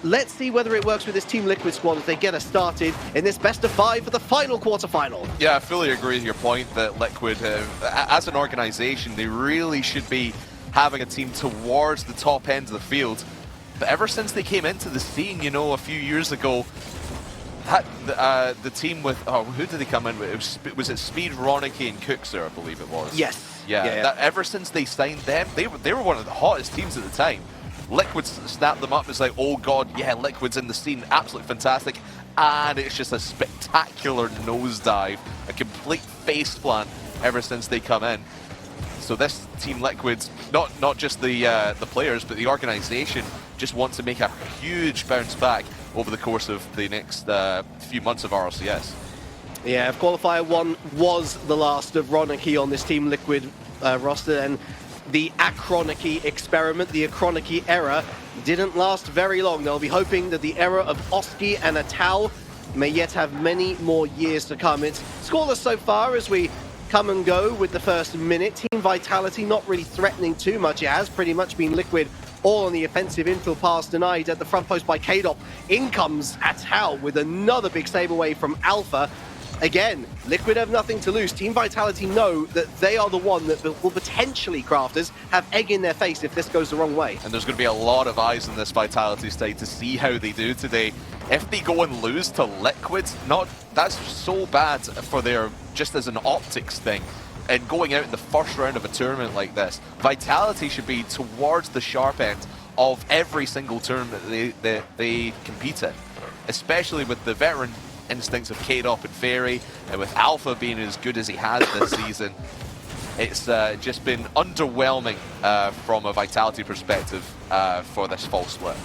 let's see whether it works with this Team Liquid squad as they get us started in this best of 5 for the final quarterfinal. Yeah, I fully agree with your point that Liquid, as an organization, they really should be having a team towards the top end of the field. But ever since they came into the scene, you know, a few years ago, the team with, who did they come in with? Was it Speed, Ronicky, and Cookser, I believe it was? Yes. Yeah. Ever since they signed them, they were one of the hottest teams at the time. Liquid snapped them up. It's like, oh god, yeah, Liquid's in the scene, absolutely fantastic. And it's just a spectacular nosedive, a complete faceplant ever since they come in. So this Team Liquid, not just the players, but the organization just wants to make a huge bounce back over the course of the next few months of RLCS. Yeah, if Qualifier 1 was the last of Ronicky on this Team Liquid roster, then the Achronicky experiment, the Achronicky era, didn't last very long. They'll be hoping that the era of Oski and Atau may yet have many more years to come. It's scoreless so far as we come and go with the first minute. Team Vitality not really threatening too much. It has pretty much been Liquid all on the offensive. Infield pass denied at the front post by Kadop. In comes Atau with another big save away from Alpha. Again, Liquid have nothing to lose. Team Vitality know that they are the one that will potentially, Crafters, have egg in their face if this goes the wrong way. And there's going to be a lot of eyes on this Vitality side to see how they do today. If they go and lose to Liquid, that's so bad for their, just as an optics thing. And going out in the first round of a tournament like this, Vitality should be towards the sharp end of every single tournament that they compete in. Especially with the veteran instincts of Kadop and Fairy, and with Alpha being as good as he has this season. It's just been underwhelming from a Vitality perspective for this fall split.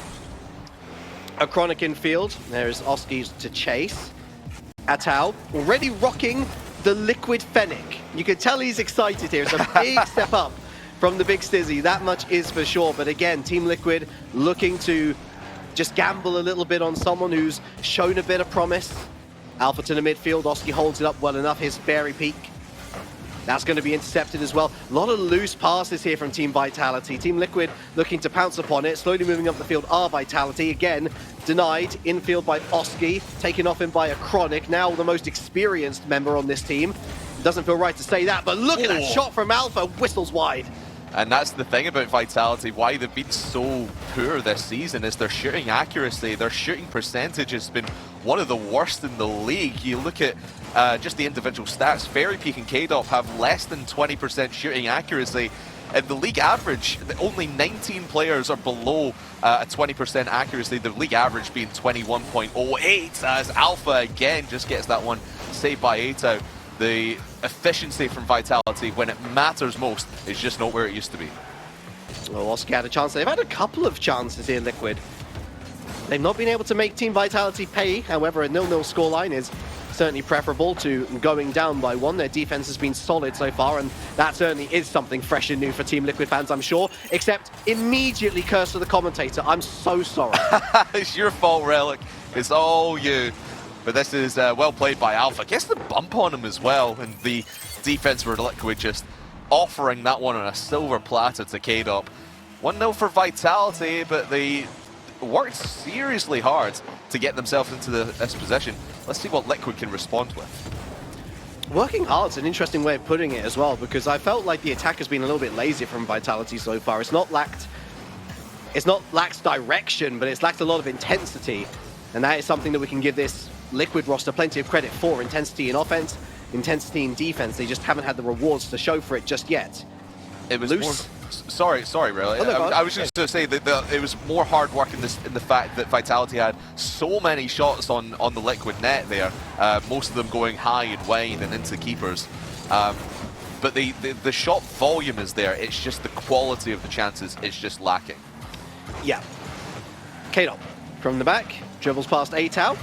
A Chronic infield. There's Oski's to chase. Atau already rocking the Liquid Fennec. You can tell he's excited here. It's a big step up from the big Stizzy. That much is for sure. But again, Team Liquid looking to just gamble a little bit on someone who's shown a bit of promise. Alpha to the midfield. Oski holds it up well enough. His Fairy Peak. That's going to be intercepted as well. A lot of loose passes here from Team Vitality. Team Liquid looking to pounce upon it. Slowly moving up the field are Vitality. Again, denied. Infield by Oski. Taken off him by a Chronic. Now the most experienced member on this team. Doesn't feel right to say that, but look at that shot from Alpha. Whistles wide. And that's the thing about Vitality, why they've been so poor this season, is their shooting accuracy. Their shooting percentage has been one of the worst in the league. You look at just the individual stats, Fairy Peak and Kadop have less than 20% shooting accuracy. And the league average, only 19 players are below a 20% accuracy, the league average being 21.08, as Alpha again just gets that one saved by Atau. The efficiency from Vitality when it matters most is just not where it used to be. Well, Oski had a chance. They've had a couple of chances here, Liquid. They've not been able to make Team Vitality pay. However, a 0-0 scoreline is certainly preferable to going down by 1. Their defense has been solid so far, and that certainly is something fresh and new for Team Liquid fans, I'm sure. Except immediately curse to the commentator. I'm so sorry. It's your fault, Relic. It's all you. But this is well played by Alpha. Gets the bump on him as well, and the defense for Liquid just offering that one on a silver platter to Kadop. 1-0 for Vitality, but they worked seriously hard to get themselves into this position. Let's see what Liquid can respond with. Working hard is an interesting way of putting it as well, because I felt like the attack has been a little bit lazy from Vitality so far. It's not lacked direction, but it's lacked a lot of intensity, and that is something that we can give this Liquid roster plenty of credit for. Intensity in offense, intensity in defense. They just haven't had the rewards to show for it just yet. It was loose. More, sorry, really. Oh, no, I was just going to say that it was more hard work in the fact that Vitality had so many shots on the Liquid net there, most of them going high and wide and into keepers. But the shot volume is there. It's just the quality of the chances is just lacking. Yeah. Kadop from the back dribbles past Atau.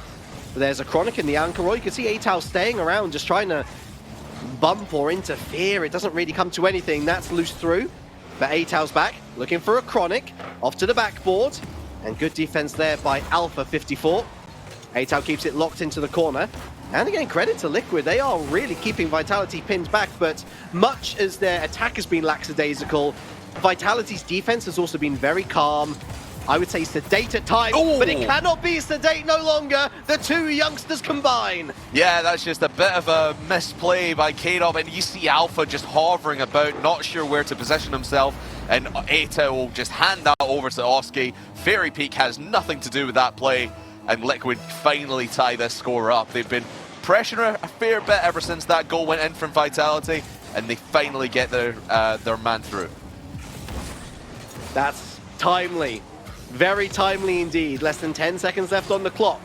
There's a Chronic in the anchor roll. You can see Atau staying around, just trying to bump or interfere. It doesn't really come to anything. That's loose through. But Atau's back, looking for a Chronic. Off to the backboard. And good defense there by Alpha 54. Atau keeps it locked into the corner. And again, credit to Liquid. They are really keeping Vitality pinned back. But much as their attack has been lackadaisical, Vitality's defense has also been very calm, I would say sedate at times, Ooh. but it cannot be sedate no longer. The two youngsters combine. Yeah, that's just a bit of a misplay by K-Dub, and you see Alpha just hovering about, not sure where to position himself, and Eita will just hand that over to Oski. Fairy Peak has nothing to do with that play, and Liquid finally tie this score up. They've been pressuring a fair bit ever since that goal went in from Vitality, and they finally get their man through. That's timely. Very timely indeed. Less than 10 seconds left on the clock.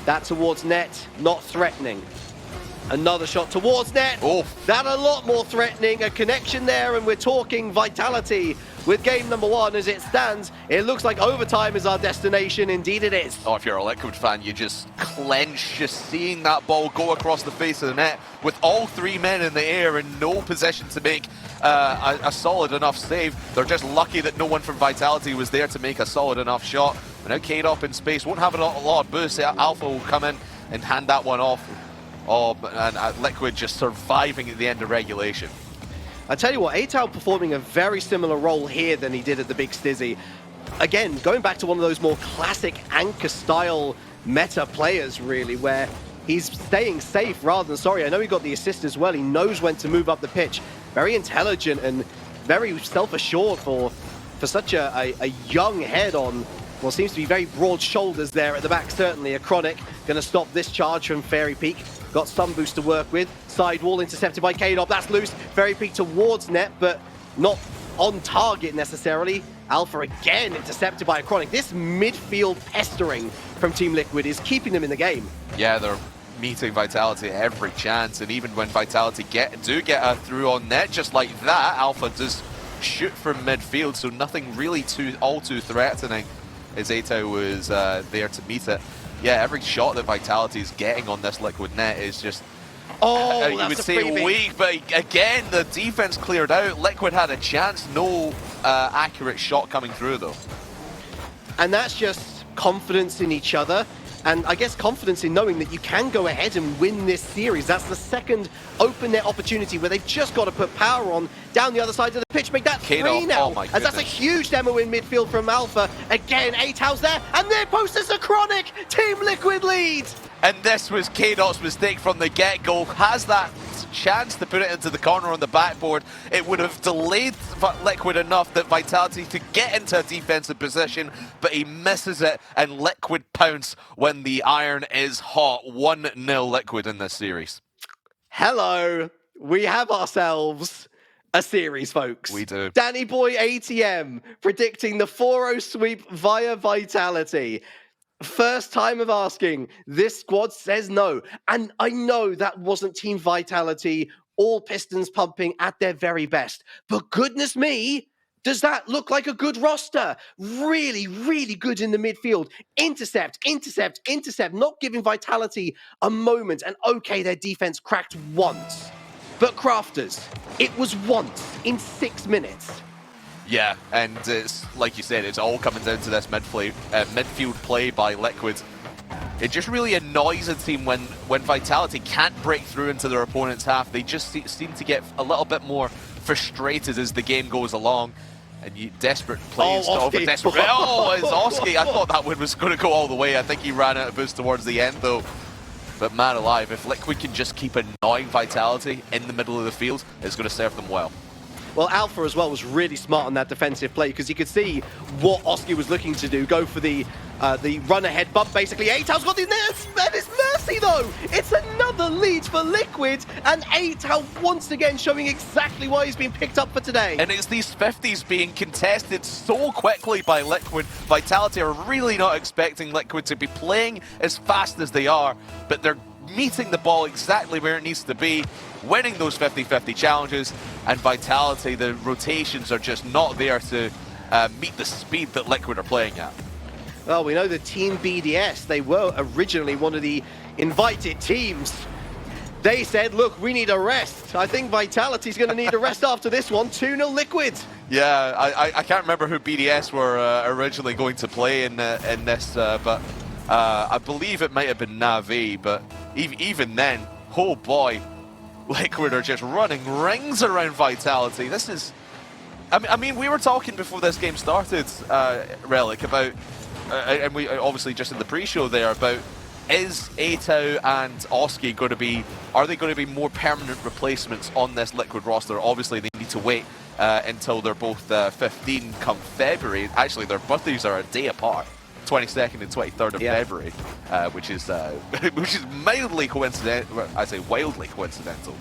That towards net, not threatening. Another shot towards net. Oh. That a lot more threatening. A connection there, and we're talking Vitality with game number 1 as it stands. It looks like overtime is our destination. Indeed it is. Oh, if you're a Liquid fan, you just clench just seeing that ball go across the face of the net with all 3 men in the air in no position to make a solid enough save. They're just lucky that no one from Vitality was there to make a solid enough shot. But now K-Dop in space won't have a lot of boost. Alpha will come in and hand that one off. Oh, and Liquid just surviving at the end of regulation. I tell you what, Atao performing a very similar role here than he did at the Big Stizzy. Again, going back to one of those more classic anchor-style meta players, really, where he's staying safe rather than sorry. I know he got the assist as well. He knows when to move up the pitch. Very intelligent and very self-assured for such a young head on, well, seems to be very broad shoulders there at the back, certainly. A Chronic going to stop this charge from Fairy Peak. Got some boost to work with. Sidewall intercepted by K-Dop. That's loose. Fairy Peak towards net, but not on target necessarily. Alpha again intercepted by a Chronic. This midfield pestering from Team Liquid is keeping them in the game. Yeah, they're meeting Vitality every chance, and even when Vitality do get a through on net, just like that, Alpha does shoot from midfield, so nothing really all too threatening as Eito was there to meet it. Yeah, every shot that Vitality is getting on this Liquid net is just, you would say weak, but again, the defense cleared out. Liquid had a chance, no accurate shot coming through though. And that's just confidence in each other, and I guess confidence in knowing that you can go ahead and win this series. That's the second open net opportunity where they've just got to put power on down the other side of the pitch, make that 3 now. Oh, as that's a huge demo in midfield from Alpha. Again, Atao's there, and their post is a Chronic. Team Liquid lead. And this was K-Dot's mistake from the get-go. Has that chance to put it into the corner on the backboard. It would have delayed Liquid enough that Vitality could get into a defensive position, but he misses it, and Liquid pounce when the iron is hot. 1-0 Liquid in this series. Hello, we have ourselves a series, folks. We do. Danny Boy ATM predicting the 4-0 sweep via Vitality. First time of asking, this squad says no. And I know that wasn't Team Vitality, all pistons pumping at their very best. But goodness me, does that look like a good roster? Really, really good in the midfield. Intercept, intercept, intercept, not giving Vitality a moment. And okay, their defense cracked once. But Crafters, it was once in 6 minutes. Yeah, and it's like you said, it's all coming down to this midfield play by Liquid. It just really annoys a team when Vitality can't break through into their opponent's half. They just seem to get a little bit more frustrated as the game goes along. And desperate plays to over desperate. Oh, it's Oski. I thought that one was going to go all the way. I think he ran out of boost towards the end though. But man alive, if Liquid can just keep annoying Vitality in the middle of the field, it's going to serve them well. Well, Alpha as well was really smart on that defensive play because you could see what Oski was looking to do. Go for the run-ahead bump, basically. Atao's got the at his mercy, though. It's another lead for Liquid, and Atao once again showing exactly why he's been picked up for today. And it's these 50s being contested so quickly by Liquid. Vitality are really not expecting Liquid to be playing as fast as they are, but they're meeting the ball exactly where it needs to be, winning those 50-50 challenges, and Vitality, the rotations are just not there to meet the speed that Liquid are playing at. Well, we know the Team BDS, they were originally one of the invited teams. They said, look, we need a rest. I think Vitality's going to need a rest after this one. 2-0 Liquid. Yeah, I can't remember who BDS were originally going to play in this, but I believe it might have been Na'Vi, but even then, oh boy, Liquid are just running rings around Vitality. This is I mean, we were talking before this game started, Relic, about, and we obviously just in the pre-show there, about is Atao and Oski going to be, are they going to be more permanent replacements on this Liquid roster? Obviously, they need to wait until they're both 15 come February. Actually, their birthdays are a day apart. 22nd and 23rd of February, which is mildly coincidental. I say wildly coincidental.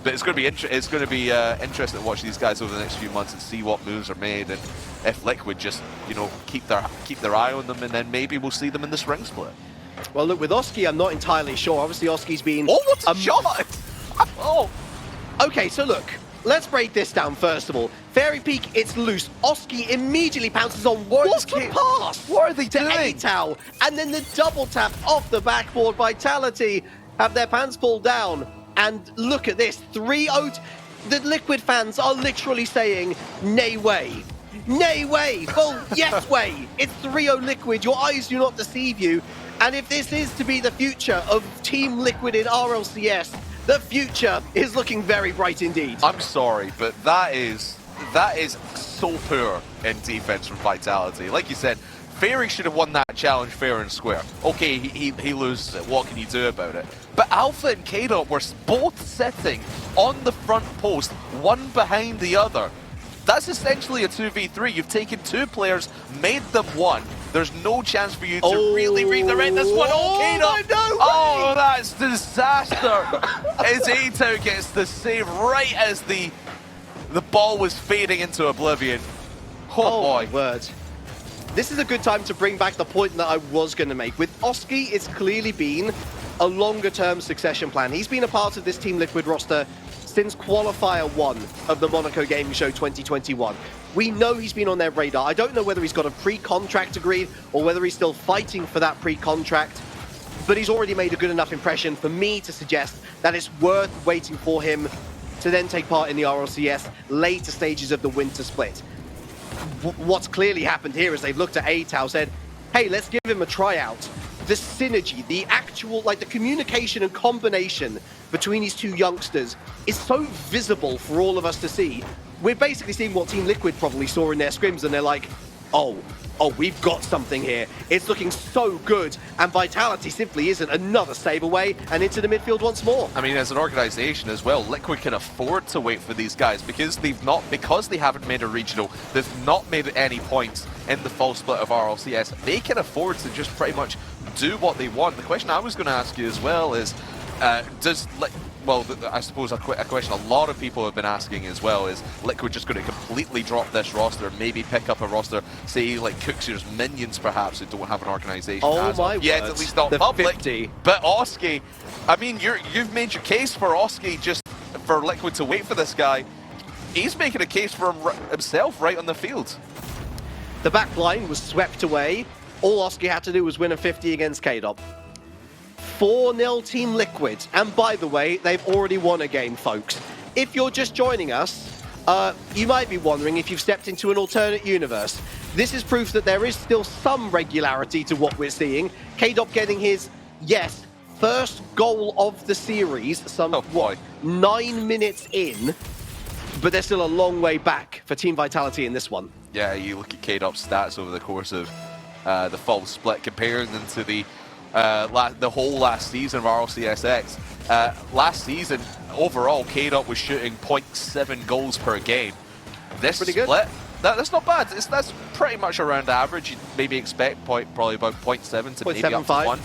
But it's going to be interesting to watch these guys over the next few months and see what moves are made, and if Liquid just keep their eye on them, and then maybe we'll see them in this ring split. Well, look, with Oski, I'm not entirely sure. Obviously, Oski's been... Oh, what a shot! Oh. Okay, so look, let's break this down first of all. Fairy Peak, it's loose. Oski immediately pounces on what's the pass? What are they to doing? Atao, and then the double tap off the backboard. Vitality have their pants pulled down, and look at this, 3-0. The Liquid fans are literally saying, nay way. Nay way. Well, yes way. It's 3-0 Liquid. Your eyes do not deceive you. And if this is to be the future of Team Liquid in RLCS, the future is looking very bright indeed. I'm sorry, but that is so poor in defense from Vitality. Like you said, Fairy should have won that challenge fair and square. Okay, he loses it. What can you do about it? But Alpha and K-Dot were both sitting on the front post, one behind the other. That's essentially a 2v3. You've taken two players, made them one. There's no chance for you to really redirect this one. K-Dot! Oh, that's disaster! As Atao gets the save right as the ball was fading into oblivion. Oh boy. My word. This is a good time to bring back the point that I was going to make. With Oski, it's clearly been a longer-term succession plan. He's been a part of this Team Liquid roster since Qualifier 1 of the Monaco Gaming Show 2021. We know he's been on their radar. I don't know whether he's got a pre-contract agreed or whether he's still fighting for that pre-contract, but he's already made a good enough impression for me to suggest that it's worth waiting for him to then take part in the RLCS later stages of the winter split. What's clearly happened here is they've looked at Atao, said, hey, let's give him a tryout. The synergy, the actual, like the communication and combination between these two youngsters is so visible for all of us to see. We're basically seeing what Team Liquid probably saw in their scrims, and they're like, oh, we've got something here. It's looking so good, and Vitality simply isn't. Another save away and into the midfield once more. I mean, as an organization as well, Liquid can afford to wait for these guys because they haven't made a regional, they've not made any points in the full split of RLCS. They can afford to just pretty much do what they want. The question I was going to ask you as well is, I suppose a question a lot of people have been asking as well is Liquid just going to completely drop this roster, maybe pick up a roster, say like Cooksier's Minions perhaps, who don't have an organization yet, at least not public. 50. But Oski, I mean, you've made your case for Oski just for Liquid to wait for this guy. He's making a case for himself right on the field. The back line was swept away. All Oski had to do was win a 50 against K-Dot. 4-0 Team Liquid. And by the way, they've already won a game, folks. If you're just joining us, you might be wondering if you've stepped into an alternate universe. This is proof that there is still some regularity to what we're seeing. K-Dot getting his, yes, first goal of the series, 9 minutes in, but there's still a long way back for Team Vitality in this one. Yeah, you look at K-Dot's stats over the course of the fall split, comparing them to the whole last season of RLCSX. Last season, overall, K-Dot was shooting 0.7 goals per game. This pretty split, good. That's not bad. That's pretty much around average. You'd maybe expect probably about 0.7 to maybe up to 1.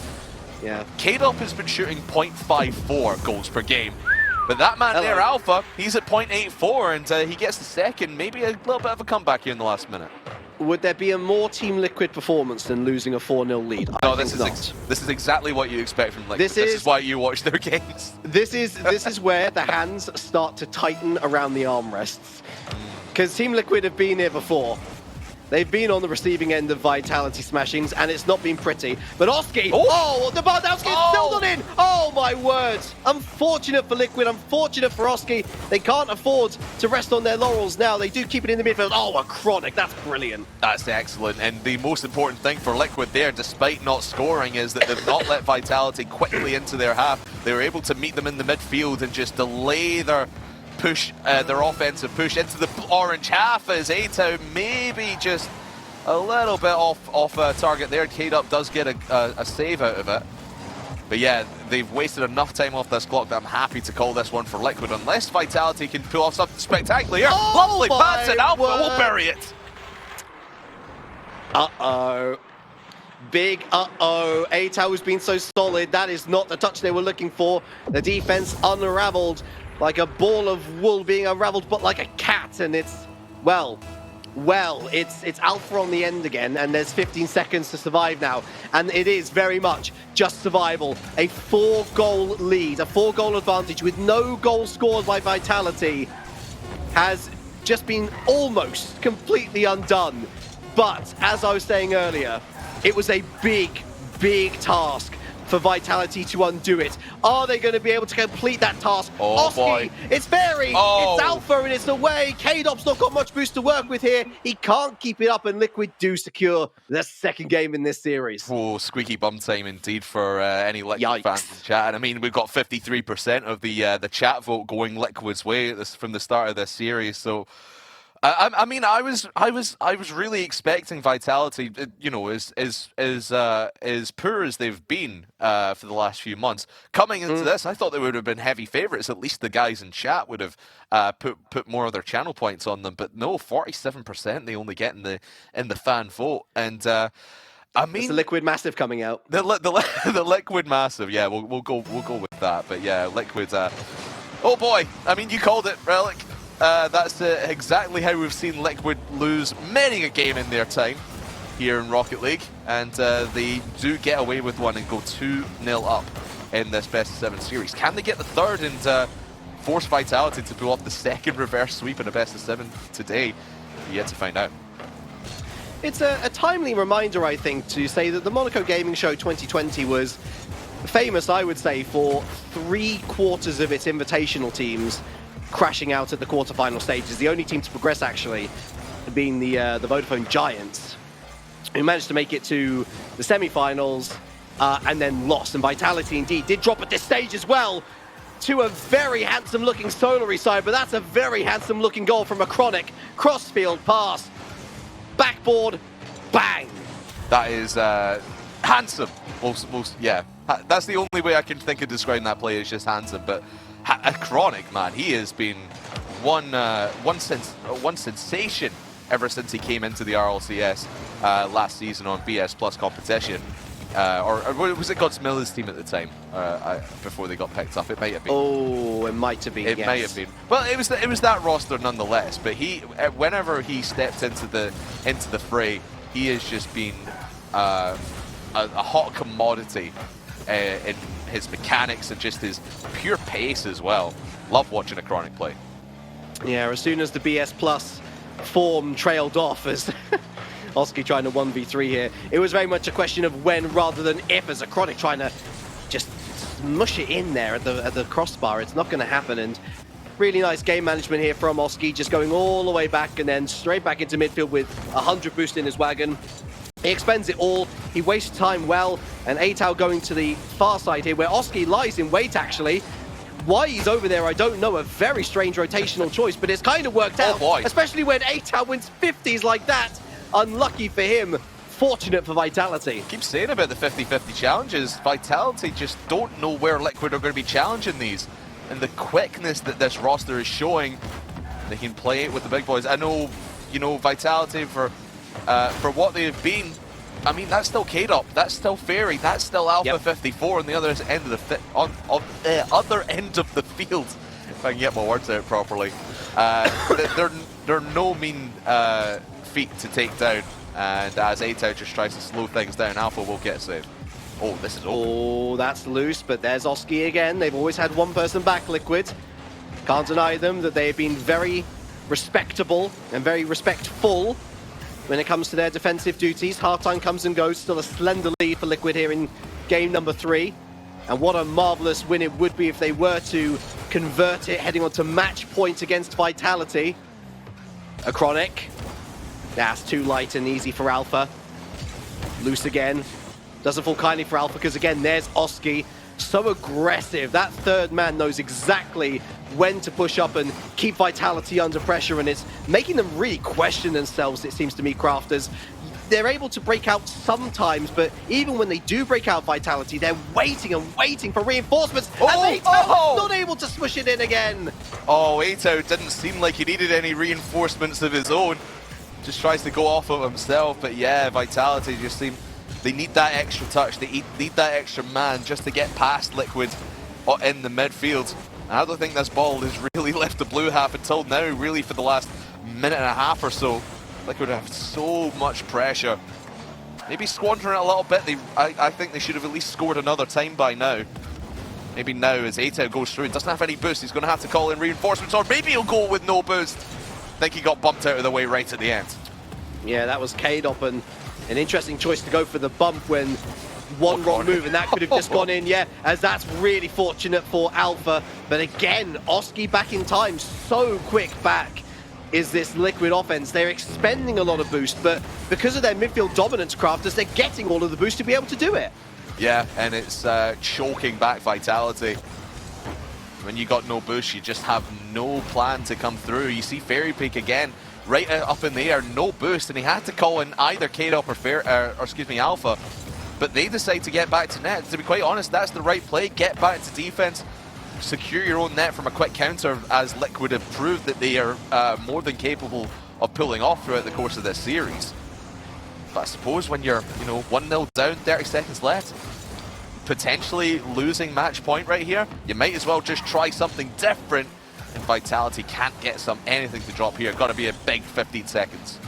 Yeah. K-Dot has been shooting 0.54 goals per game. But that man there, Alpha, he's at 0.84, and he gets the second, maybe a little bit of a comeback here in the last minute. Would there be a more Team Liquid performance than losing a 4-0 lead? No, this is exactly what you expect from Liquid. This is why you watch their games. This is where the hands start to tighten around the armrests. Because Team Liquid have been here before. They've been on the receiving end of Vitality smashings, and it's not been pretty. But Oski, the Bardowski is still not in! Oh my word! Unfortunate for Liquid, unfortunate for Oski. They can't afford to rest on their laurels now. They do keep it in the midfield. Oh, a Chronic, that's brilliant. That's excellent, and the most important thing for Liquid there, despite not scoring, is that they've not let Vitality quickly into their half. They were able to meet them in the midfield and just delay their push, their offensive push into the orange half as A-Town maybe just a little bit off target there. K-Dub does get a save out of it. But yeah, they've wasted enough time off this clock that I'm happy to call this one for Liquid, unless Vitality can pull off something spectacular here. Lovely pass, and Alpha will bury it. Uh-oh. Big uh-oh. A-Town has been so solid. That is not the touch they were looking for. The defense unraveled like a ball of wool being unraveled, but like a cat. And it's, well, it's Alpha on the end again, and there's 15 seconds to survive now. And it is very much just survival. A 4-goal lead, a 4-goal advantage with no goal scored by Vitality has just been almost completely undone. But as I was saying earlier, it was a big task for Vitality to undo it. Are they going to be able to complete that task? Oh, Oski, boy. it's Fairy, Oh. it's Alpha, and it's away. K-Dop's not got much boost to work with here. He can't keep it up, and Liquid do secure the second game in this series. Oh, squeaky bum time indeed for any Liquid Yikes. fans in chat. And I mean, we've got 53% of the chat vote going Liquid's way from the start of this series. So, I mean, I was really expecting Vitality, you know, as poor as they've been for the last few months. Coming into this, I thought they would have been heavy favourites. At least the guys in chat would have put more of their channel points on them. But no, 47% they only get in the fan vote. And I mean, It's the Liquid Massive coming out. the Liquid Massive, yeah, we'll go with that. But yeah, Liquid. Oh boy, I mean, you called it, Relic. That's exactly how we've seen Liquid lose many a game in their time here in Rocket League, and they do get away with one and go 2-0 up in this best-of-7 series. Can they get the third and force Vitality to pull off the second reverse sweep in a best-of-7 today? Yet to find out. It's a timely reminder, I think, to say that the Monaco Gaming Show 2020 was famous, I would say, for 3/4 of its invitational teams crashing out at the quarterfinal stages. The only team to progress, actually, being the Vodafone Giants, who managed to make it to the semi-finals and then lost. And Vitality, indeed, did drop at this stage as well to a very handsome-looking Solary side, but that's a very handsome-looking goal from a Chronic. Crossfield pass, backboard, bang! That is handsome. Yeah, that's the only way I can think of describing that play, is just handsome. But a Chronic, man, he has been one sensation ever since he came into the RLCS last season on BS Plus competition. Or was it Godsmilla's team at the time before they got picked up? It might have been. Oh, it might have been. It might have been. Well, it was that roster nonetheless. But whenever he stepped into the fray, he has just been a hot commodity in his mechanics and just his pure pace as well. Love watching a Chronic play. Yeah, as soon as the BS Plus form trailed off as Oski trying to 1v3 here, it was very much a question of when rather than if, as a Chronic trying to just mush it in there at the crossbar. It's not going to happen, and really nice game management here from Oski, just going all the way back and then straight back into midfield with 100 boost in his wagon. He expends it all, he wastes time well, and A-Town going to the far side here, where Oski lies in wait, actually. Why he's over there, I don't know. A very strange rotational choice, but it's kind of worked out. Boy. Especially when A-Town wins 50s like that. Unlucky for him, fortunate for Vitality. Keep saying about the 50-50 challenges. Vitality just don't know where Liquid are going to be challenging these. And the quickness that this roster is showing, they can play it with the big boys. I know, you know, Vitality for what they've been, I mean, that's still K-Dop, that's still Fairy, that's still Alpha 54 on the other end of the other end of the field. If I can get my words out properly, they're no mean feat to take down. And as A-Town just tries to slow things down, Alpha will get saved. Oh, this is open. Oh, that's loose, but there's Oski again. They've always had one person back, Liquid. Can't deny them that they've been very respectable and very respectful when it comes to their defensive duties. Halftime comes and goes, still a slender lead for Liquid here in game number 3. And what a marvelous win it would be if they were to convert it, heading on to match point against Vitality. A Chronic. That's too light and easy for Alpha. Loose again. Doesn't fall kindly for Alpha because again, there's Oski. so aggressive. That third man knows exactly when to push up and keep Vitality under pressure, and it's making them really question themselves, it seems to me, Crafters. They're able to break out sometimes, but even when they do break out Vitality, they're waiting and waiting for reinforcements, and Ato not able to smush it in again. Oh, Ato didn't seem like he needed any reinforcements of his own. Just tries to go off of himself, but yeah, Vitality just seem they need that extra touch, they need that extra man just to get past Liquid in the midfield. And I don't think this ball has really left the blue half until now, really for the last minute and a half or so. Liquid have so much pressure. Maybe squandering it a little bit. I think they should have at least scored another time by now. Maybe now as Ato goes through and doesn't have any boost, he's going to have to call in reinforcements, or maybe he'll go with no boost. I think he got bumped out of the way right at the end. Yeah, that was Kadop, and an interesting choice to go for the bump when one wrong move, and that could have just gone in, yeah, as that's really fortunate for Alpha. But again, Oski back in time, so quick back is this Liquid offense. They're expending a lot of boost, but because of their midfield dominance, Crafters, they're getting all of the boost to be able to do it. Yeah, and it's choking back Vitality. When you got no boost, you just have no plan to come through. You see Fairy Peak again, right up in the air, no boost, and he had to call in either Kadop or Alpha. But they decide to get back to net. To be quite honest, that's the right play. Get back to defense. Secure your own net from a quick counter, as Liquid have proved that they are more than capable of pulling off throughout the course of this series. But I suppose when you're, 1-0 down, 30 seconds left, potentially losing match point right here, you might as well just try something different. And Vitality can't get anything to drop here. Got to be a big 15 seconds.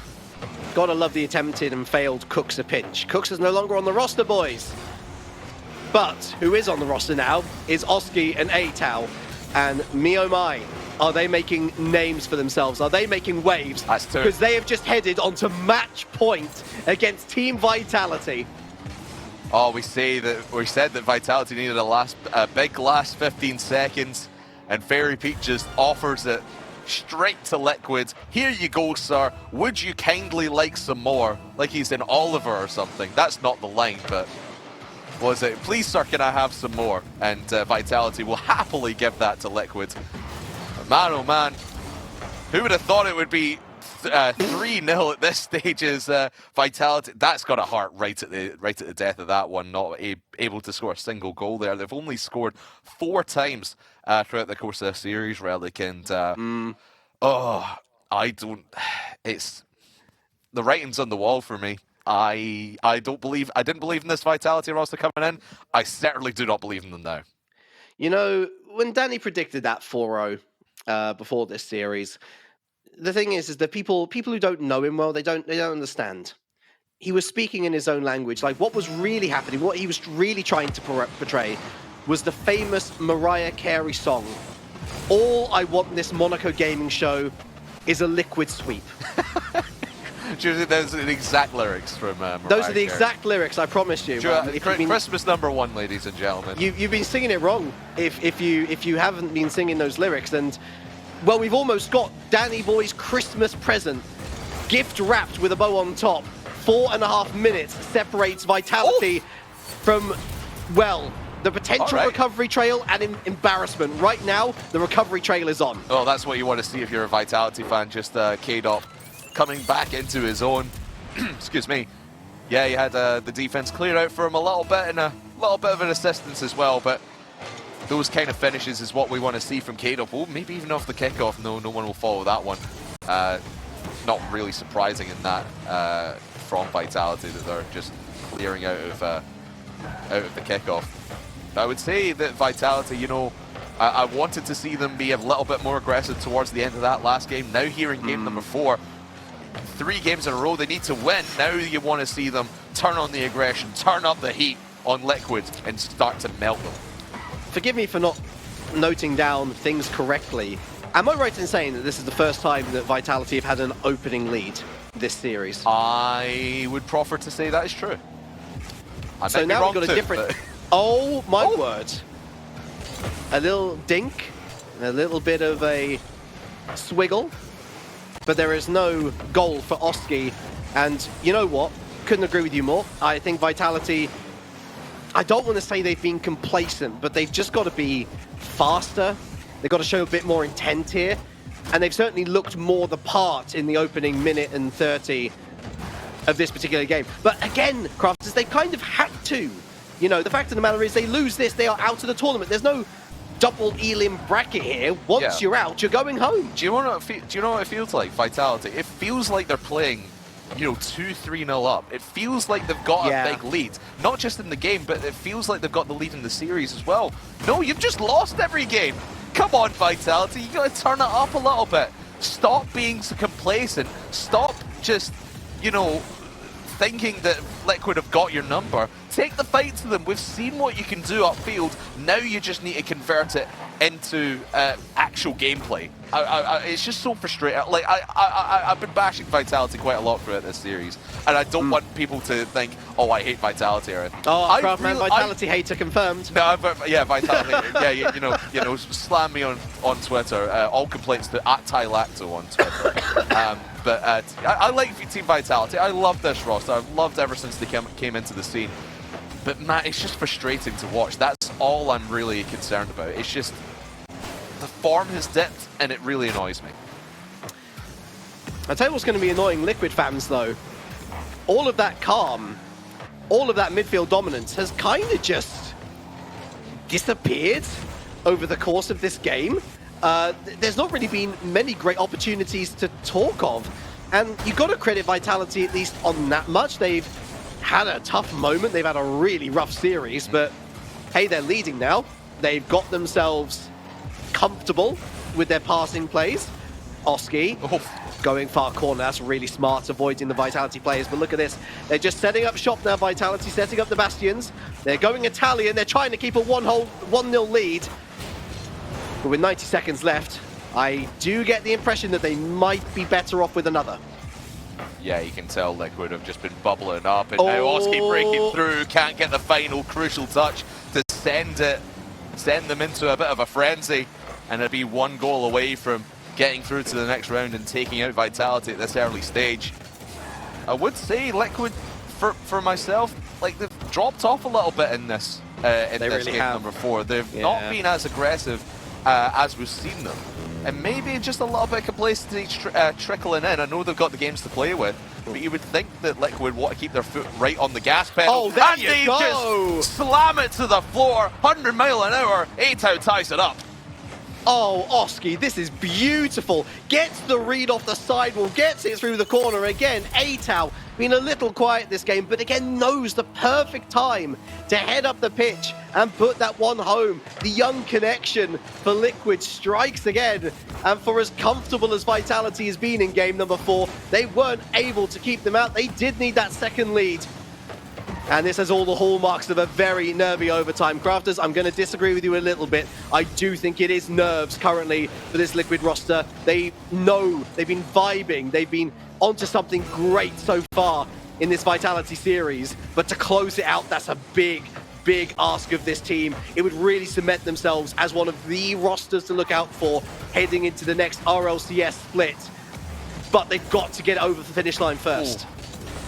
Gotta love the attempted and failed Cooks a pinch. Cooks is no longer on the roster, boys. But who is on the roster now is Oski and Atao. And me oh my, are they making names for themselves? Are they making waves? That's two. Because they have just headed onto match point against Team Vitality. Oh, we said that Vitality needed a big last 15 seconds, and Fairy Peak just offers it straight to Liquid. Here you go, sir. Would you kindly like some more? Like he's in Oliver or something. That's not the line, but was it? Please, sir, can I have some more? And Vitality will happily give that to Liquid. Man, oh man, who would have thought it would be 3-0 at this stage? Is Vitality? That's got a heart right at the death of that one. Not able to score a single goal there. They've only scored 4 times throughout the course of the series, Relic, and I don't. It's the writing's on the wall for me. I didn't believe in this Vitality roster coming in. I certainly do not believe in them now. You know, when Danny predicted that 4-0 before this series, the thing is that people who don't know him well, they don't understand. He was speaking in his own language. Like, what was really happening, what he was really trying to portray was the famous Mariah Carey song, "All I Want in This Monaco Gaming Show is a Liquid Sweep." Those are the exact lyrics from Mariah Those are the Carey. exact lyrics, I promise you. Christmas #1, ladies and gentlemen. You've been singing it wrong if you haven't been singing those lyrics. And, well, we've almost got Danny Boy's Christmas present, gift wrapped with a bow on top. 4.5 minutes separates Vitality from, well, the potential recovery trail and embarrassment. Right now, the recovery trail is on. Oh, that's what you want to see if you're a Vitality fan. Just Kadop coming back into his own. Excuse me. Yeah, he had the defense clear out for him a little bit, and a little bit of an assistance as well. But those kind of finishes is what we want to see from Kadop. Oh, maybe even off the kickoff. No one will follow that one. Not really surprising in that from Vitality that they're just clearing out of the kickoff. I would say that Vitality, I wanted to see them be a little bit more aggressive towards the end of that last game. Now here in game number 4, 3 games in a row, they need to win. Now you want to see them turn on the aggression, turn up the heat on Liquid, and start to melt them. Forgive me for not noting down things correctly. Am I right in saying that this is the first time that Vitality have had an opening lead this series? I would proffer to say that is true. So now we've got a different... Oh, my word. A little dink, a little bit of a swiggle, but there is no goal for Oski. And you know what? Couldn't agree with you more. I think Vitality I don't want to say they've been complacent, but they've just got to be faster. They've got to show a bit more intent here. And they've certainly looked more the part in the opening minute and 30 of this particular game. But again, Crafters, they kind of had to. You know, the fact of the matter is they lose this, they are out of the tournament. There's no double elim bracket here. Once you're out, you're going home. Do you know what it feels like, Vitality? It feels like they're playing, you know, 2-3-0 up. It feels like they've got a big lead. Not just in the game, but it feels like they've got the lead in the series as well. No, you've just lost every game. Come on, Vitality, you gotta turn it up a little bit. Stop being so complacent. Stop just, you know, thinking that Liquid have got your number. Take the fight to them. We've seen what you can do upfield. Now you just need to convert it into actual gameplay. It's just so frustrating. Like I've been bashing Vitality quite a lot throughout this series, and I don't want people to think, oh, I hate Vitality or anything. Oh, Craftman, Vitality hater confirmed. No, yeah, Vitality. Yeah, you know, slam me on Twitter. All complaints to @Tylacto on Twitter. But I like Team Vitality. I love this roster. I've loved ever since they came into the scene. But Matt, it's just frustrating to watch. That's all I'm really concerned about. It's just the form has dipped, and it really annoys me. I'll tell you what's going to be annoying Liquid fans, though. All of that calm, all of that midfield dominance has kind of just disappeared over the course of this game. There's not really been many great opportunities to talk of. And you've got to credit Vitality at least on that much. They've had a tough moment. They've had a really rough series, but hey, they're leading now. They've got themselves comfortable with their passing plays. Oski going far corner. That's really smart, avoiding the Vitality players. But look at this. They're just setting up shop now, Vitality, setting up the Bastions. They're going Italian. They're trying to keep a 1-0 lead. But with 90 seconds left, I do get the impression that they might be better off with another. Yeah, you can tell Liquid have just been bubbling up, and now Oski breaking through, can't get the final crucial touch to send them into a bit of a frenzy, and it'd be one goal away from getting through to the next round and taking out Vitality at this early stage. I would say Liquid, for myself, like they've dropped off a little bit in this game number 4. They've not been as aggressive as we've seen them. And maybe just a little bit of complacency trickling in. I know they've got the games to play with, but you would think that Liquid want to keep their foot right on the gas pedal. Oh, there and you they go! Just slam it to the floor, 100 mile an hour. Atau ties it up. Oh, Oski, this is beautiful. Gets the read off the sidewall, gets it through the corner again. Atau been a little quiet this game, but again knows the perfect time to head up the pitch and put that one home. The young connection for Liquid strikes again, and for as comfortable as Vitality has been in game number 4, they weren't able to keep them out. They did need that second lead. And this has all the hallmarks of a very nervy overtime. Crafters, I'm going to disagree with you a little bit. I do think it is nerves currently for this Liquid roster. They know, they've been vibing, they've been onto something great so far in this Vitality series. But to close it out, that's a big ask of this team. It would really cement themselves as one of the rosters to look out for heading into the next RLCS split. But they've got to get over the finish line first. Ooh.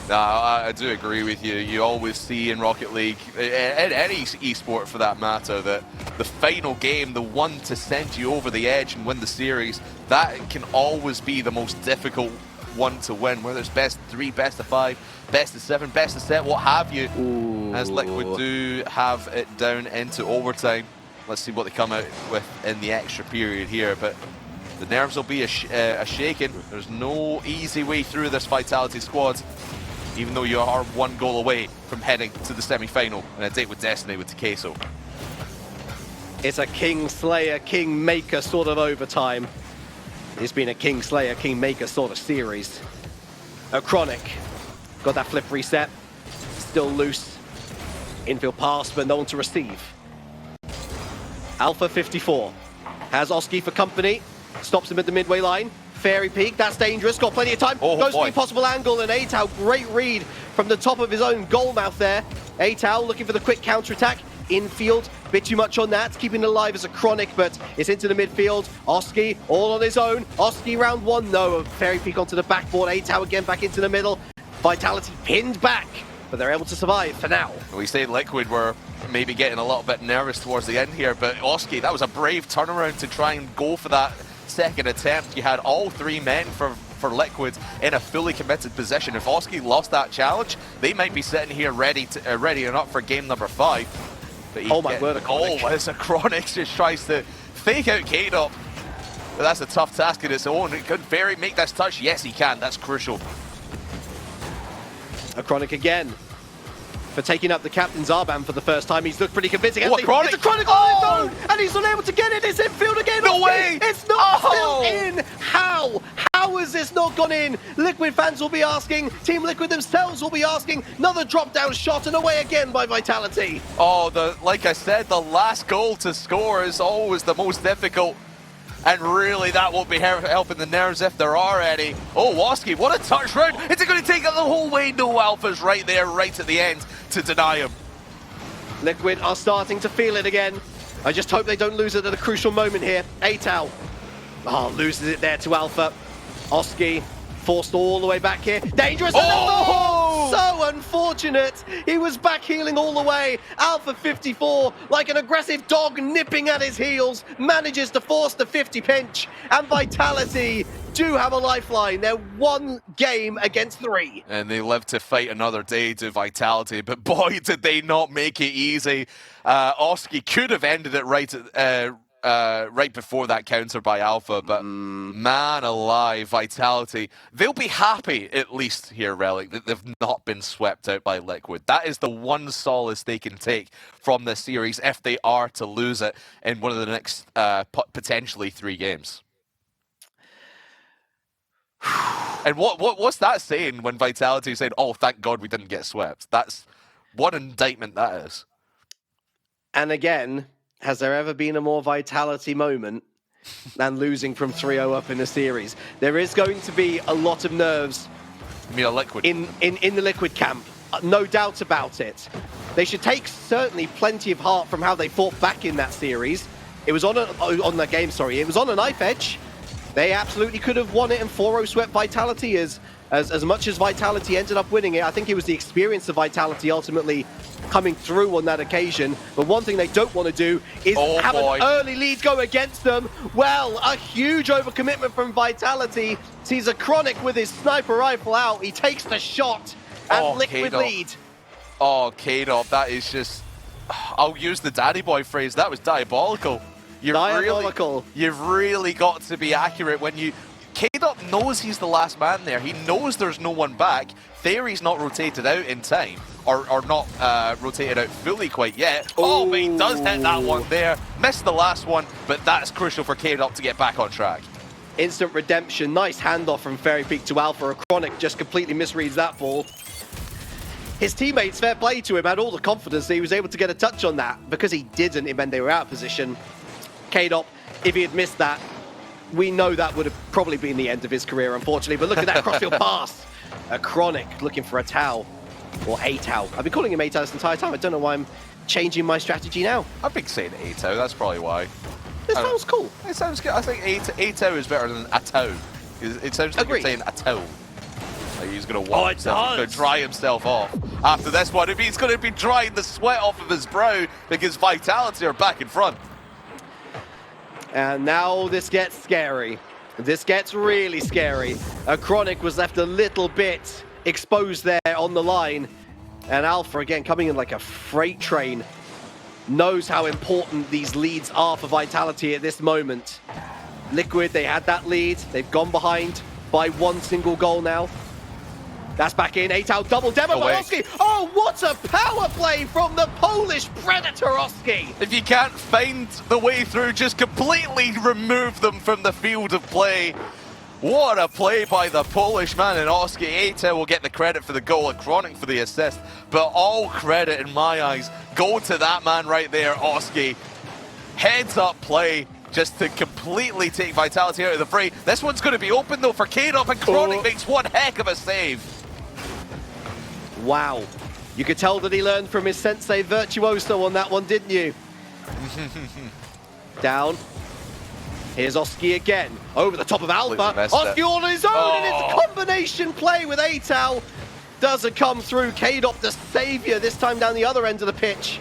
No, I do agree with you. You always see in Rocket League, in any esport for that matter, that the final game, the one to send you over the edge and win the series, that can always be the most difficult one to win, whether it's best of 3, best of 5, best of 7, best of 7, what have you. Ooh. As Liquid do have it down into overtime. Let's see what they come out with in the extra period here, but the nerves will be a shaking. There's no easy way through this Vitality squad, even though you are one goal away from heading to the semi-final and a date with Destiny with Takeso. It's a King Slayer, King Maker sort of overtime. It's been a King Slayer, King Maker sort of series. Chronic got that flip reset, still loose. Infield pass, but no one to receive. Alpha 54 has Oski for company, stops him at the midway line. Fairy Peak, that's dangerous, got plenty of time, goes for the possible angle, and Atau, great read from the top of his own goal mouth there. Atau looking for the quick counter-attack, infield, bit too much on that, keeping it alive as a Chronic, but it's into the midfield. Oski, all on his own, Oski round 1, no, Fairy Peak onto the backboard, Atau again back into the middle. Vitality pinned back but they're able to survive for now. We say Liquid were maybe getting a little bit nervous towards the end here, but Oski, that was a brave turnaround to try and go for that second attempt. You had all 3 men for Liquid in a fully committed position. If Oski lost that challenge, they might be sitting here ready and up for game number 5. But oh my word, a Chronic. Oh, as a Chronic just tries to fake out K-Dop. But that's a tough task in its own. Could Fairy make this touch? Yes, he can. That's crucial. A Chronic again. For taking up the captain's armband for the first time. He's looked pretty convincing. Oh, a Chronic. It's a Chronic on his own, and he's unable to get it. It's infield again. No way. It's not still in. How? How has this not gone in? Liquid fans will be asking. Team Liquid themselves will be asking. Another drop-down shot and away again by Vitality. Oh, like I said, the last goal to score is always the most difficult. And really, that won't be helping the nerves if there are any. Oh, Woski, what a touch round. Is it going to take it the whole way? No, Alpha's right there, right at the end to deny him. Liquid are starting to feel it again. I just hope they don't lose it at a crucial moment here. Atao. Oh, loses it there to Alpha. Oski forced all the way back here. Dangerous. Oh! So unfortunate. He was back healing all the way. Alpha 54, like an aggressive dog nipping at his heels, manages to force the 50 pinch. And Vitality do have a lifeline. They're 1 game against 3. And they live to fight another day to Vitality, but boy, did they not make it easy. Oski could have ended it right before that counter by Alpha, but man alive, Vitality, they'll be happy at least here, Relic, that they've not been swept out by Liquid. That is the one solace they can take from this series if they are to lose it in one of the next potentially 3 games. And what's that saying when Vitality said, "Oh, thank God we didn't get swept"? That's what indictment that is. And again, has there ever been a more Vitality moment than losing from 3-0 up in a series? There is going to be a lot of nerves. You mean a Liquid? In the Liquid camp, no doubt about it. They should take certainly plenty of heart from how they fought back in that series. It was on that game, sorry. It was on a knife edge. They absolutely could have won it and 4-0 swept Vitality. As much as Vitality ended up winning it, I think it was the experience of Vitality ultimately coming through on that occasion. But one thing they don't want to do is have an early lead go against them. Well, a huge overcommitment from Vitality. Sees a Chronic with his sniper rifle out. He takes the shot and Liquid lead. Oh, K-Dop, that is just... I'll use the daddy boy phrase. That was diabolical. You've really got to be accurate when you... K-Dop knows he's the last man there. He knows there's no one back. Theory's not rotated out in time, or not rotated out fully quite yet. Oh, but he does hit that one there. Missed the last one, but that's crucial for K-Dop to get back on track. Instant redemption. Nice handoff from Fairy Peak to Alpha. A Chronic just completely misreads that ball. His teammates, fair play to him, had all the confidence that he was able to get a touch on that. Because he didn't, when they were out of position. K-Dop, if he had missed that, we know that would have probably been the end of his career, unfortunately. But look at that crossfield pass. A Chronic looking for a Tau, or Atao. I've been calling him Atao this entire time. I don't know why I'm changing my strategy now. I've been saying Atao, that's probably why. This sounds cool. It sounds good. I think Atao is better than Atao. It sounds like you're saying Atao. Like he's going to walk himself, going to dry himself off. After this one, he's going to be drying the sweat off of his brow because Vitality are back in front. And now this gets scary. This gets really scary. A Chronic was left a little bit exposed there on the line. And Alpha, again, coming in like a freight train, knows how important these leads are for Vitality at this moment. Liquid, they had that lead. They've gone behind by 1 single goal now. That's back in. Atao double demo by Oski. Oh, what a power play from the Polish Predator, Oski. If you can't find the way through, just completely remove them from the field of play. What a play by the Polish man, and Oski. Atao will get the credit for the goal, and Chronic for the assist. But all credit, in my eyes, go to that man right there, Oski. Heads up play. Just to completely take Vitality out of the fray. This one's going to be open though for K-Dop, and Chronic makes one heck of a save. Wow. You could tell that he learned from his sensei Virtuoso on that one, didn't you? Down. Here's Oski again. Over the top of Alpha. Oski on his own, and it's a combination play with Atao. doesn't come through. K-Dop, the savior, this time down the other end of the pitch.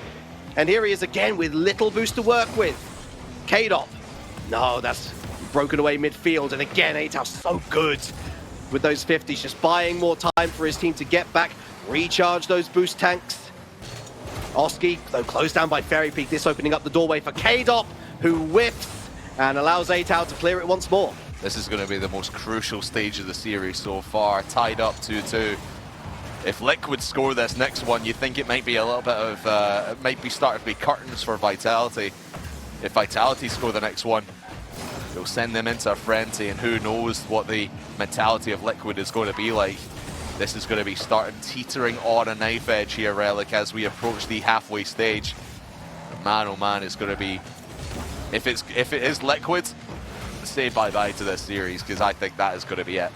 And here he is again with little boost to work with. K-Dop. No, that's broken away midfield. And again, Atal so good with those 50s, just buying more time for his team to get back, recharge those boost tanks. Oski, though, closed down by Fairy Peak. This opening up the doorway for K-Dop, who whiffs and allows Atal to clear it once more. This is going to be the most crucial stage of the series so far, tied up 2-2. If Liquid score this next one, you think it might be a little bit of, it might be starting to be curtains for Vitality. If Vitality score the next one, it'll send them into a frenzy, and who knows what the mentality of Liquid is going to be like. This is going to be starting teetering on a knife edge here, Relic, as we approach the halfway stage. Man, oh man, it's going to be, if it is Liquid, say bye-bye to this series, because I think that is going to be it.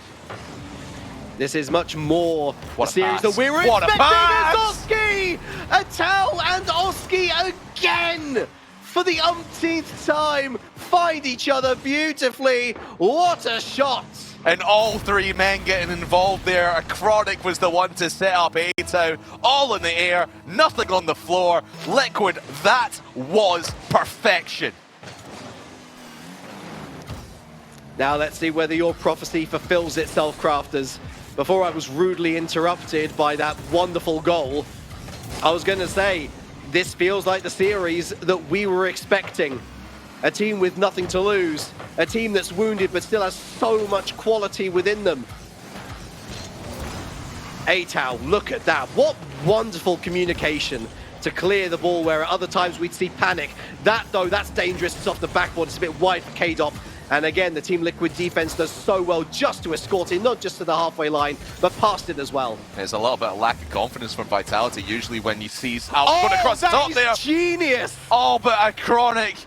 This is much more What a series pass. that we were What a expecting. pass. It's Oski! Atal and Oski again! For the umpteenth time, find each other beautifully. What a shot! And all three men getting involved there. Acronic was the one to set up Ato. All in the air, nothing on the floor. Liquid, that was perfection. Now let's see whether your prophecy fulfills itself, Crafters. Before I was rudely interrupted by that wonderful goal, I was going to say, this feels like the series that we were expecting. A team with nothing to lose. A team that's wounded but still has so much quality within them. Atal, look at that. What wonderful communication to clear the ball where at other times we'd see panic. That, though, that's dangerous. It's off the backboard. It's a bit wide for K-Dop. And again, the Team Liquid defense does so well just to escort it, not just to the halfway line, but past it as well. There's a little bit of lack of confidence from Vitality, usually when you see Alf going across the top there. Genius! Oh, but Acronic,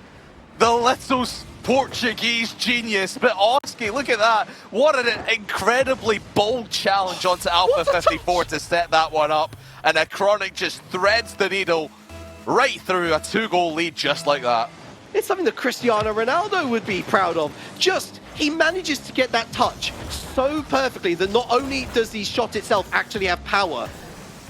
the little Portuguese genius. But Oski, look at that. What an incredibly bold challenge onto Alpha 54 to set that one up. And Acronic just threads the needle right through a 2-goal lead just like that. It's something that Cristiano Ronaldo would be proud of. Just, he manages to get that touch so perfectly that not only does the shot itself actually have power,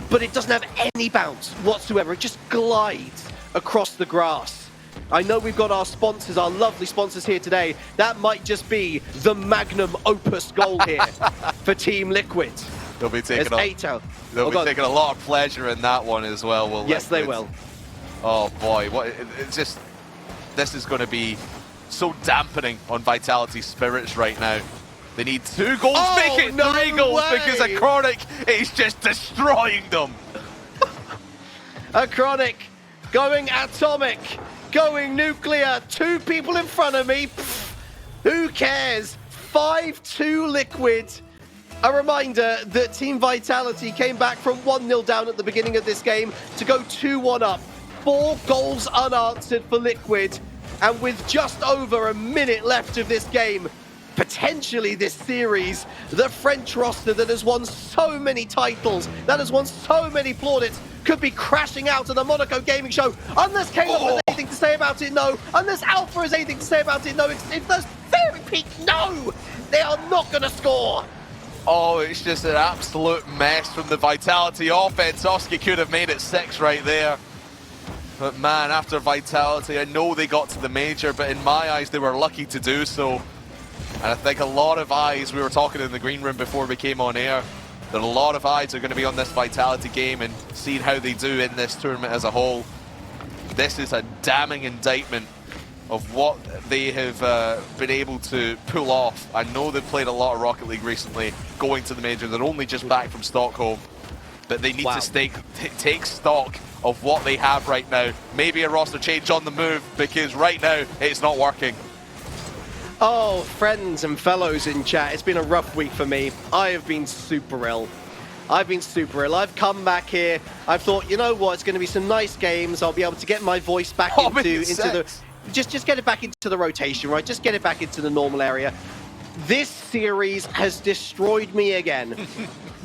but it doesn't have any bounce whatsoever. It just glides across the grass. I know we've got our sponsors, our lovely sponsors here today. That might just be the magnum opus goal here for Team Liquid. They'll be taking They'll be taking a lot of pleasure in that one as well. Will yes, Liquid. they will. Oh boy, it's just, this is going to be so dampening on Vitality's spirits right now. They need 2 goals, make it 3 goals because Acronic is just destroying them. Acronic going atomic, going nuclear, 2 people in front of me. Pfft, who cares? 5-2 Liquid. A reminder that Team Vitality came back from 1-0 down at the beginning of this game to go 2-1 up. 4 goals unanswered for Liquid. And with just over a minute left of this game, potentially this series, the French roster that has won so many titles, that has won so many plaudits, could be crashing out of the Monaco Gaming Show. Unless Caleb has anything to say about it, no. Unless Alpha has anything to say about it, no. If there's Fairy Peak, no. They are not going to score. Oh, it's just an absolute mess from the Vitality offense. Oski could have made it 6 right there. But man, after Vitality, I know they got to the major, but in my eyes, they were lucky to do so. And I think a lot of eyes, we were talking in the green room before we came on air, that a lot of eyes are going to be on this Vitality game and seeing how they do in this tournament as a whole. This is a damning indictment of what they have been able to pull off. I know they've played a lot of Rocket League recently, going to the major. They're only just back from Stockholm, but they need to take stock of what they have right now. Maybe a roster change on the move, because right now it's not working. Oh, friends and fellows in chat, it's been a rough week for me. I have been super ill. I've come back here. I've thought, you know what, it's going to be some nice games. I'll be able to get my voice back into the... Just get it back into the rotation, right? Just get it back into the normal area. This series has destroyed me again.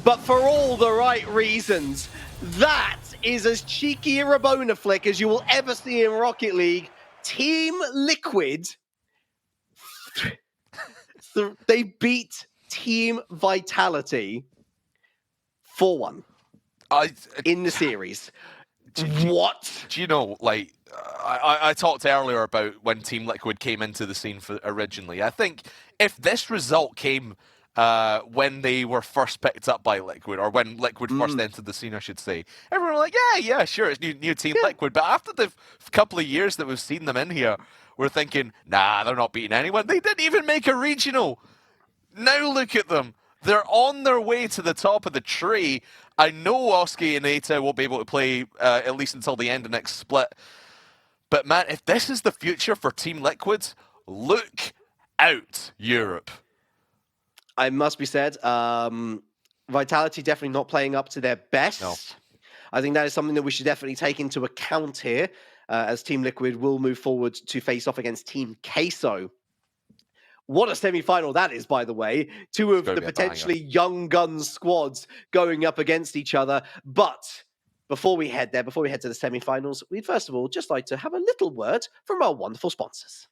But for all the right reasons. That is as cheeky a Rabona flick as you will ever see in Rocket League. Team Liquid, they beat Team Vitality 4-1 in the series. What? Do you know, like, I talked earlier about when Team Liquid came into the scene originally. I think if this result came when they were first picked up by Liquid, or when Liquid first entered the scene, I should say, everyone was like, yeah, sure, it's new Team Liquid. But after the couple of years that we've seen them in here, we're thinking, nah, they're not beating anyone. They didn't even make a regional. Now look at them. They're on their way to the top of the tree. I know Oski and Ata will be able to play at least until the end of next split. But man, if this is the future for Team Liquid, look out, Europe. I must be said, Vitality definitely not playing up to their best. No. I think that is something that we should definitely take into account here, as Team Liquid will move forward to face off against Team Queso. What a semi-final that is, by the way. Two of the potentially young guns squads going up against each other. But before we head there, before we head to the semi-finals, we'd first of all just like to have a little word from our wonderful sponsors.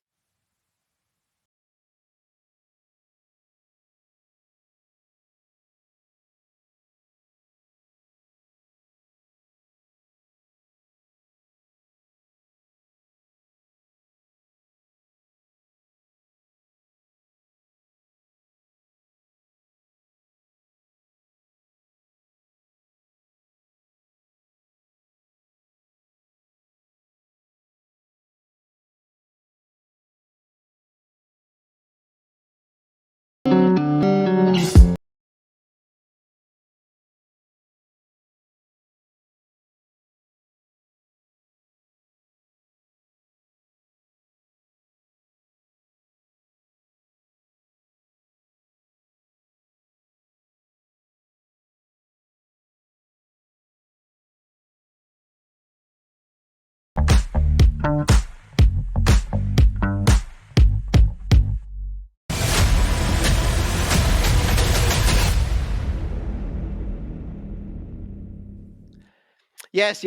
Yes.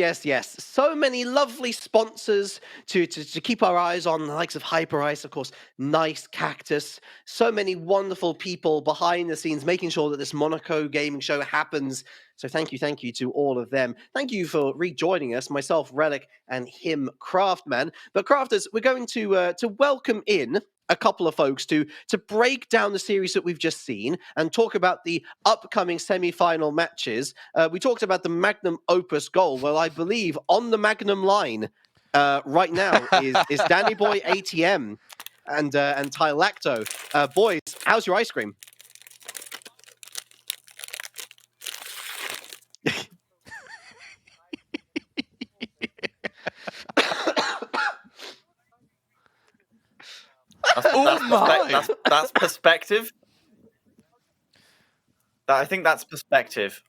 So many lovely sponsors to keep our eyes on, the likes of Hyper Ice, of course, Nice Cactus. So many wonderful people behind the scenes making sure that this Monaco gaming show happens. So thank you to all of them. Thank you for rejoining us, myself, Relic, and him, Craftman. But Crafters, we're going to welcome in a couple of folks to break down the series that we've just seen and talk about the upcoming semi-final matches. We talked about the Magnum Opus goal. Well, I believe on the Magnum line right now is Danny Boy ATM and Tylacto. Boys, how's your ice cream? That's perspective. I think that's perspective.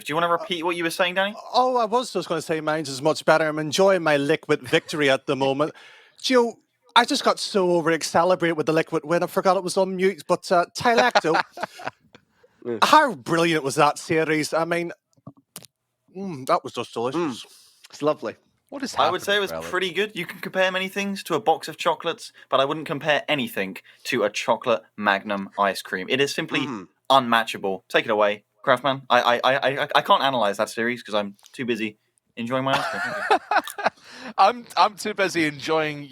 Do you want to repeat what you were saying, Danny? Oh, I was just going to say mine's is much better. I'm enjoying my Liquid victory at the moment. Gio, I just got so over-celebrated with the Liquid win, I forgot it was on mute. But Tylacto, how brilliant was that series? I mean, that was just delicious. It's lovely. What is happening? I would say it was pretty good. You can compare many things to a box of chocolates, but I wouldn't compare anything to a chocolate Magnum ice cream. It is simply unmatchable. Take it away, Craftman. I can't analyze that series because I'm too busy enjoying my ice cream. I'm too busy enjoying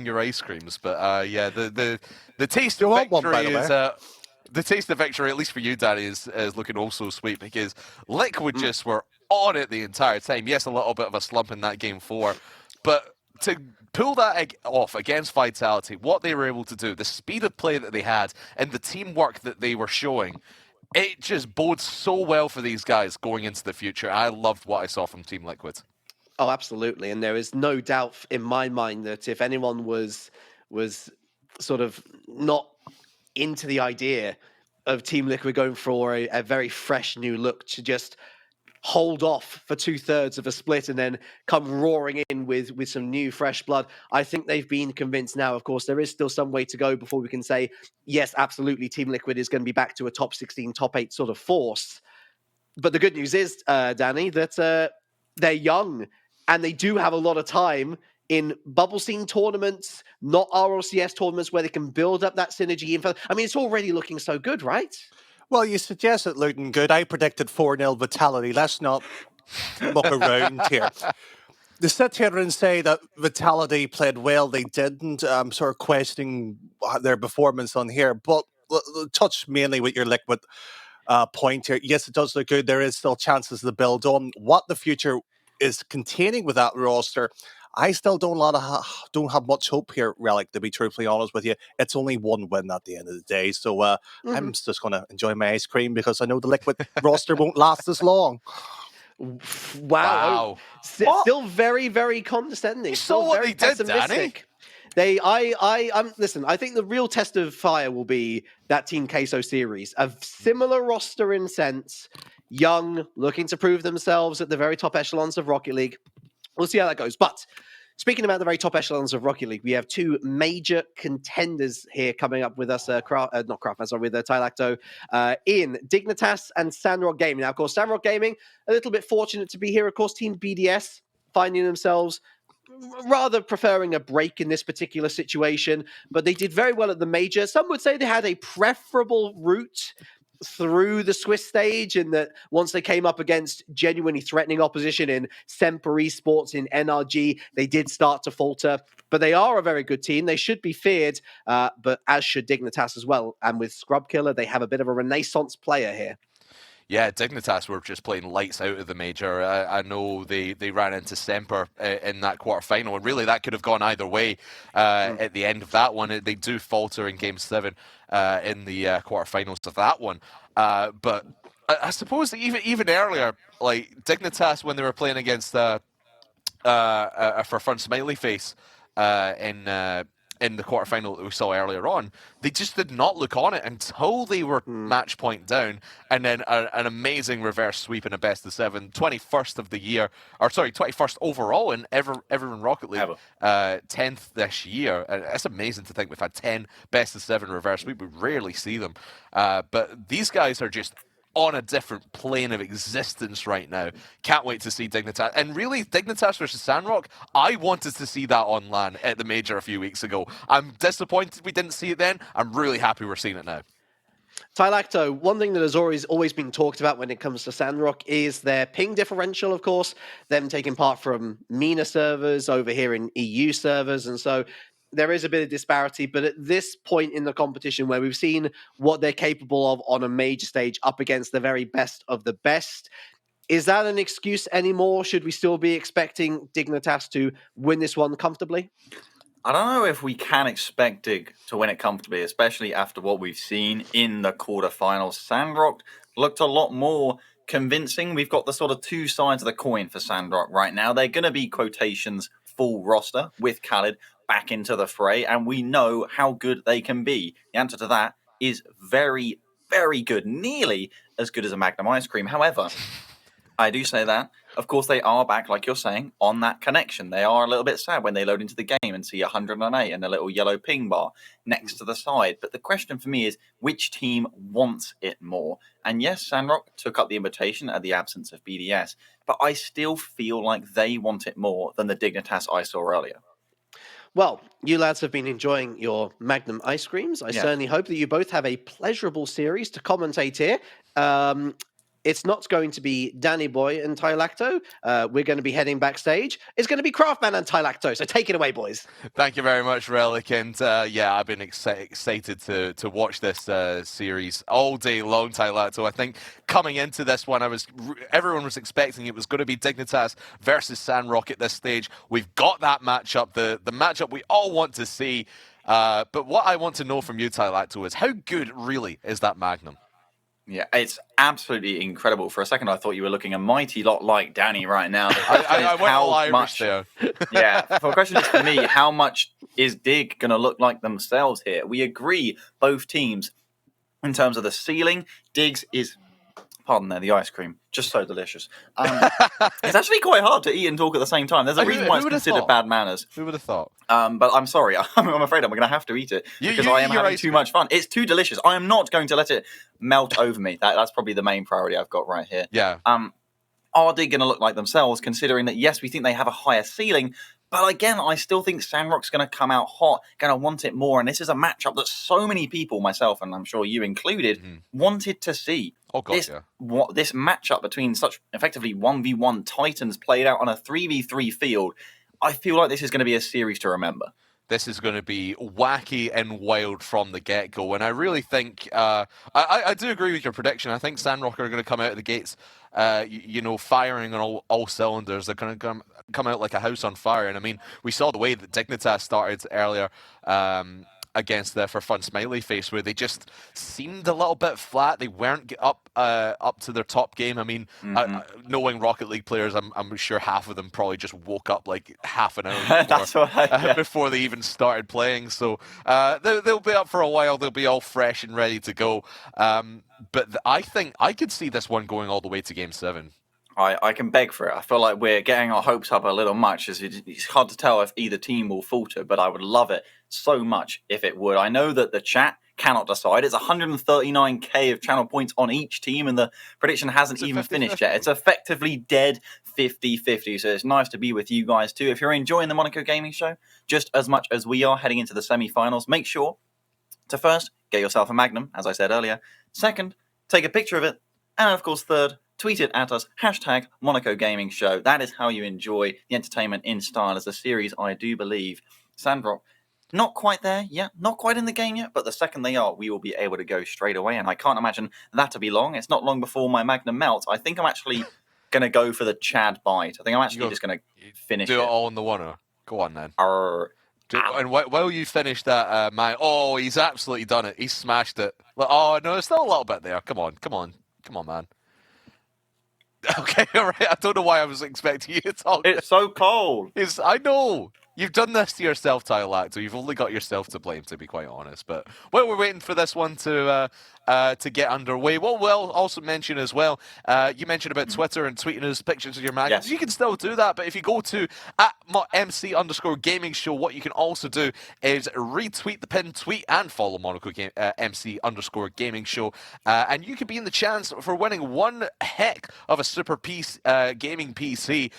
your ice creams. But yeah, the taste of victory is the taste of victory, at least for you, Danny, is looking also sweet because Liquid just were on it the entire time. Yes, a little bit of a slump in that game 4, but to pull that off against Vitality, what they were able to do, the speed of play that they had, and the teamwork that they were showing, it just bodes so well for these guys going into the future. I loved what I saw from Team Liquid. Oh, absolutely. And there is no doubt in my mind that if anyone was sort of not into the idea of Team Liquid going for a very fresh new look to just hold off for 2/3 of a split and then come roaring in with some new fresh blood, I think they've been convinced now. Of course, there is still some way to go before we can say, yes, absolutely, Team Liquid is going to be back to a top 16, top 8 sort of force. But the good news is, Danny, that they're young and they do have a lot of time in bubble scene tournaments, not RLCS tournaments, where they can build up that synergy. I mean, it's already looking so good, right? Well, you suggested Luton good. I predicted 4-0 Vitality. Let's not muck around here. They sit here and say that Vitality played well. They didn't. I'm sort of questioning their performance on here. But touch mainly with your Liquid point here. Yes, it does look good. There is still chances to build on. What the future is containing with that roster, I still don't have much hope here, Relic, to be truthfully honest with you. It's only one win at the end of the day. So I'm just going to enjoy my ice cream because I know the Liquid roster won't last as long. Wow. Wow. Still very, very condescending. You Still saw what very they did, Danny. pessimistic. Listen, I think the real test of fire will be that Team Queso series. A similar roster in sense, young, looking to prove themselves at the very top echelons of Rocket League. We'll see how that goes. But speaking about the very top echelons of Rocket League, we have two major contenders here coming up with us, with Tylacto, in Dignitas and Sandrock Gaming. Now, of course, Sandrock Gaming, a little bit fortunate to be here. Of course, Team BDS finding themselves rather preferring a break in this particular situation, but they did very well at the major. Some would say they had a preferable route through the Swiss stage, and that once they came up against genuinely threatening opposition in Semper Esports, in NRG, they did start to falter. But they are a very good team. They should be feared, but as should Dignitas as well. And with Scrub Killer, they have a bit of a renaissance player here. Yeah, Dignitas were just playing lights out of the major. I know they ran into Semper in that quarterfinal, and really that could have gone either way at the end of that one. They do falter in Game 7 in the quarterfinals of that one. But I suppose even earlier, like Dignitas, when they were playing against for Front Smiley Face in the quarterfinal that we saw earlier on, they just did not look on it until they were match point down, and then an amazing reverse sweep in a best of 7, 21st of the year, 21st overall in everyone Rocket League, 10th this year. And it's amazing to think we've had 10 best of 7 reverse sweep. We rarely see them, but these guys are just on a different plane of existence right now. Can't wait to see Dignitas. And really, Dignitas versus Sandrock, I wanted to see that on LAN at the major a few weeks ago. I'm disappointed we didn't see it then. I'm really happy we're seeing it now. Tylacto, one thing that has always been talked about when it comes to Sandrock is their ping differential, of course, them taking part from MENA servers over here in EU servers, and so there is a bit of disparity. But at this point in the competition, where we've seen what they're capable of on a major stage up against the very best of the best, is that an excuse anymore? Should we still be expecting Dignitas to win this one comfortably? I don't know if we can expect Dig to win it comfortably, especially after what we've seen in the quarterfinals. Sandrock looked a lot more convincing. We've got the sort of two sides of the coin for Sandrock right now. They're going to be quotations full roster with Khaled back into the fray, and we know how good they can be. The answer to that is very, very good. Nearly as good as a Magnum ice cream. However, I do say that, of course, they are back, like you're saying, on that connection. They are a little bit sad when they load into the game and see 108 and a little yellow ping bar next to the side. But the question for me is, which team wants it more? And yes, Sandrock took up the invitation at the absence of BDS, but I still feel like they want it more than the Dignitas I saw earlier. Well, you lads have been enjoying your Magnum ice creams. I certainly hope that you both have a pleasurable series to commentate here. It's not going to be Danny Boy and Tylacto. We're going to be heading backstage. It's going to be Craftman and Tylacto. So take it away, boys. Thank you very much, Relic. And I've been excited to watch this series all day long, Tylacto. I think coming into this one, everyone was expecting it was going to be Dignitas versus Sandrock at this stage. We've got that matchup, the matchup we all want to see. But what I want to know from you, Tylacto, is how good really is that Magnum? Yeah, it's absolutely incredible. For a second, I thought you were looking a mighty lot like Danny right now. I went all Irish there. Yeah, the question is for me, how much is Dig going to look like themselves here? We agree, both teams, in terms of the ceiling, Dig's is, pardon there, the ice cream, just so delicious. It's actually quite hard to eat and talk at the same time. There's a reason why it's considered bad manners. Who would have thought? But I'm sorry, I'm afraid I'm going to have to eat it because I am having too much fun. It's too delicious. I am not going to let it melt over me. That's probably the main priority I've got right here. Yeah. Are they going to look like themselves, considering that, yes, we think they have a higher ceiling, But again, I still think Sandrock's going to come out hot, going to want it more. And this is a matchup that so many people, myself and I'm sure you included, wanted to see. Oh, God, yeah. This matchup between such effectively 1v1 titans played out on a 3v3 field, I feel like this is going to be a series to remember. This is going to be wacky and wild from the get-go. And I really think, I do agree with your prediction. I think Sandrock are going to come out of the gates, firing on all cylinders. They're going to come out like a house on fire. And I mean, we saw the way that Dignitas started earlier against the For Fun Smiley Face, where they just seemed a little bit flat. They weren't up to their top game. I mean, knowing Rocket League players, I'm sure half of them probably just woke up like half an hour before they even started playing. So they'll be up for a while. They'll be all fresh and ready to go. But I think I could see this one going all the way to Game 7. I can beg for it. I feel like we're getting our hopes up a little much, as it's hard to tell if either team will falter, but I would love it so much if it would. I know that the chat cannot decide. It's 139k of channel points on each team, and the prediction hasn't even finished yet. It's effectively dead 50-50, so it's nice to be with you guys too. If you're enjoying the Monaco Gaming Show just as much as we are heading into the semi-finals, make sure to first get yourself a Magnum, as I said earlier. Second, take a picture of it. And of course, third, tweet it at us, hashtag Monaco Gaming Show. That is how you enjoy the entertainment in style as a series, I do believe. Sandrock, not quite there yet, not quite in the game yet, but the second they are, we will be able to go straight away, and I can't imagine that to be long. It's not long before my Magnum melts. I think I'm actually going to go for the Chad bite. I think I'm actually just going to finish it. Do it all in the one. Go on, then. And while you finish that, oh, he's absolutely done it. He's smashed it. Oh, no, there's still a little bit there. Come on, man. Okay, all right. I don't know why I was expecting you to talk. It's so cold. I know. You've done this to yourself, Tylacto. You've only got yourself to blame, to be quite honest. But while we're waiting for this one to get underway, what we'll also mention as well, you mentioned about Twitter and tweeting us pictures of your magnums. Yes. You can still do that, but if you go to @MC_gaming show, what you can also do is retweet the pinned tweet and follow Monaco MC_gaming show, and you could be in the chance for winning one heck of a super gaming PC.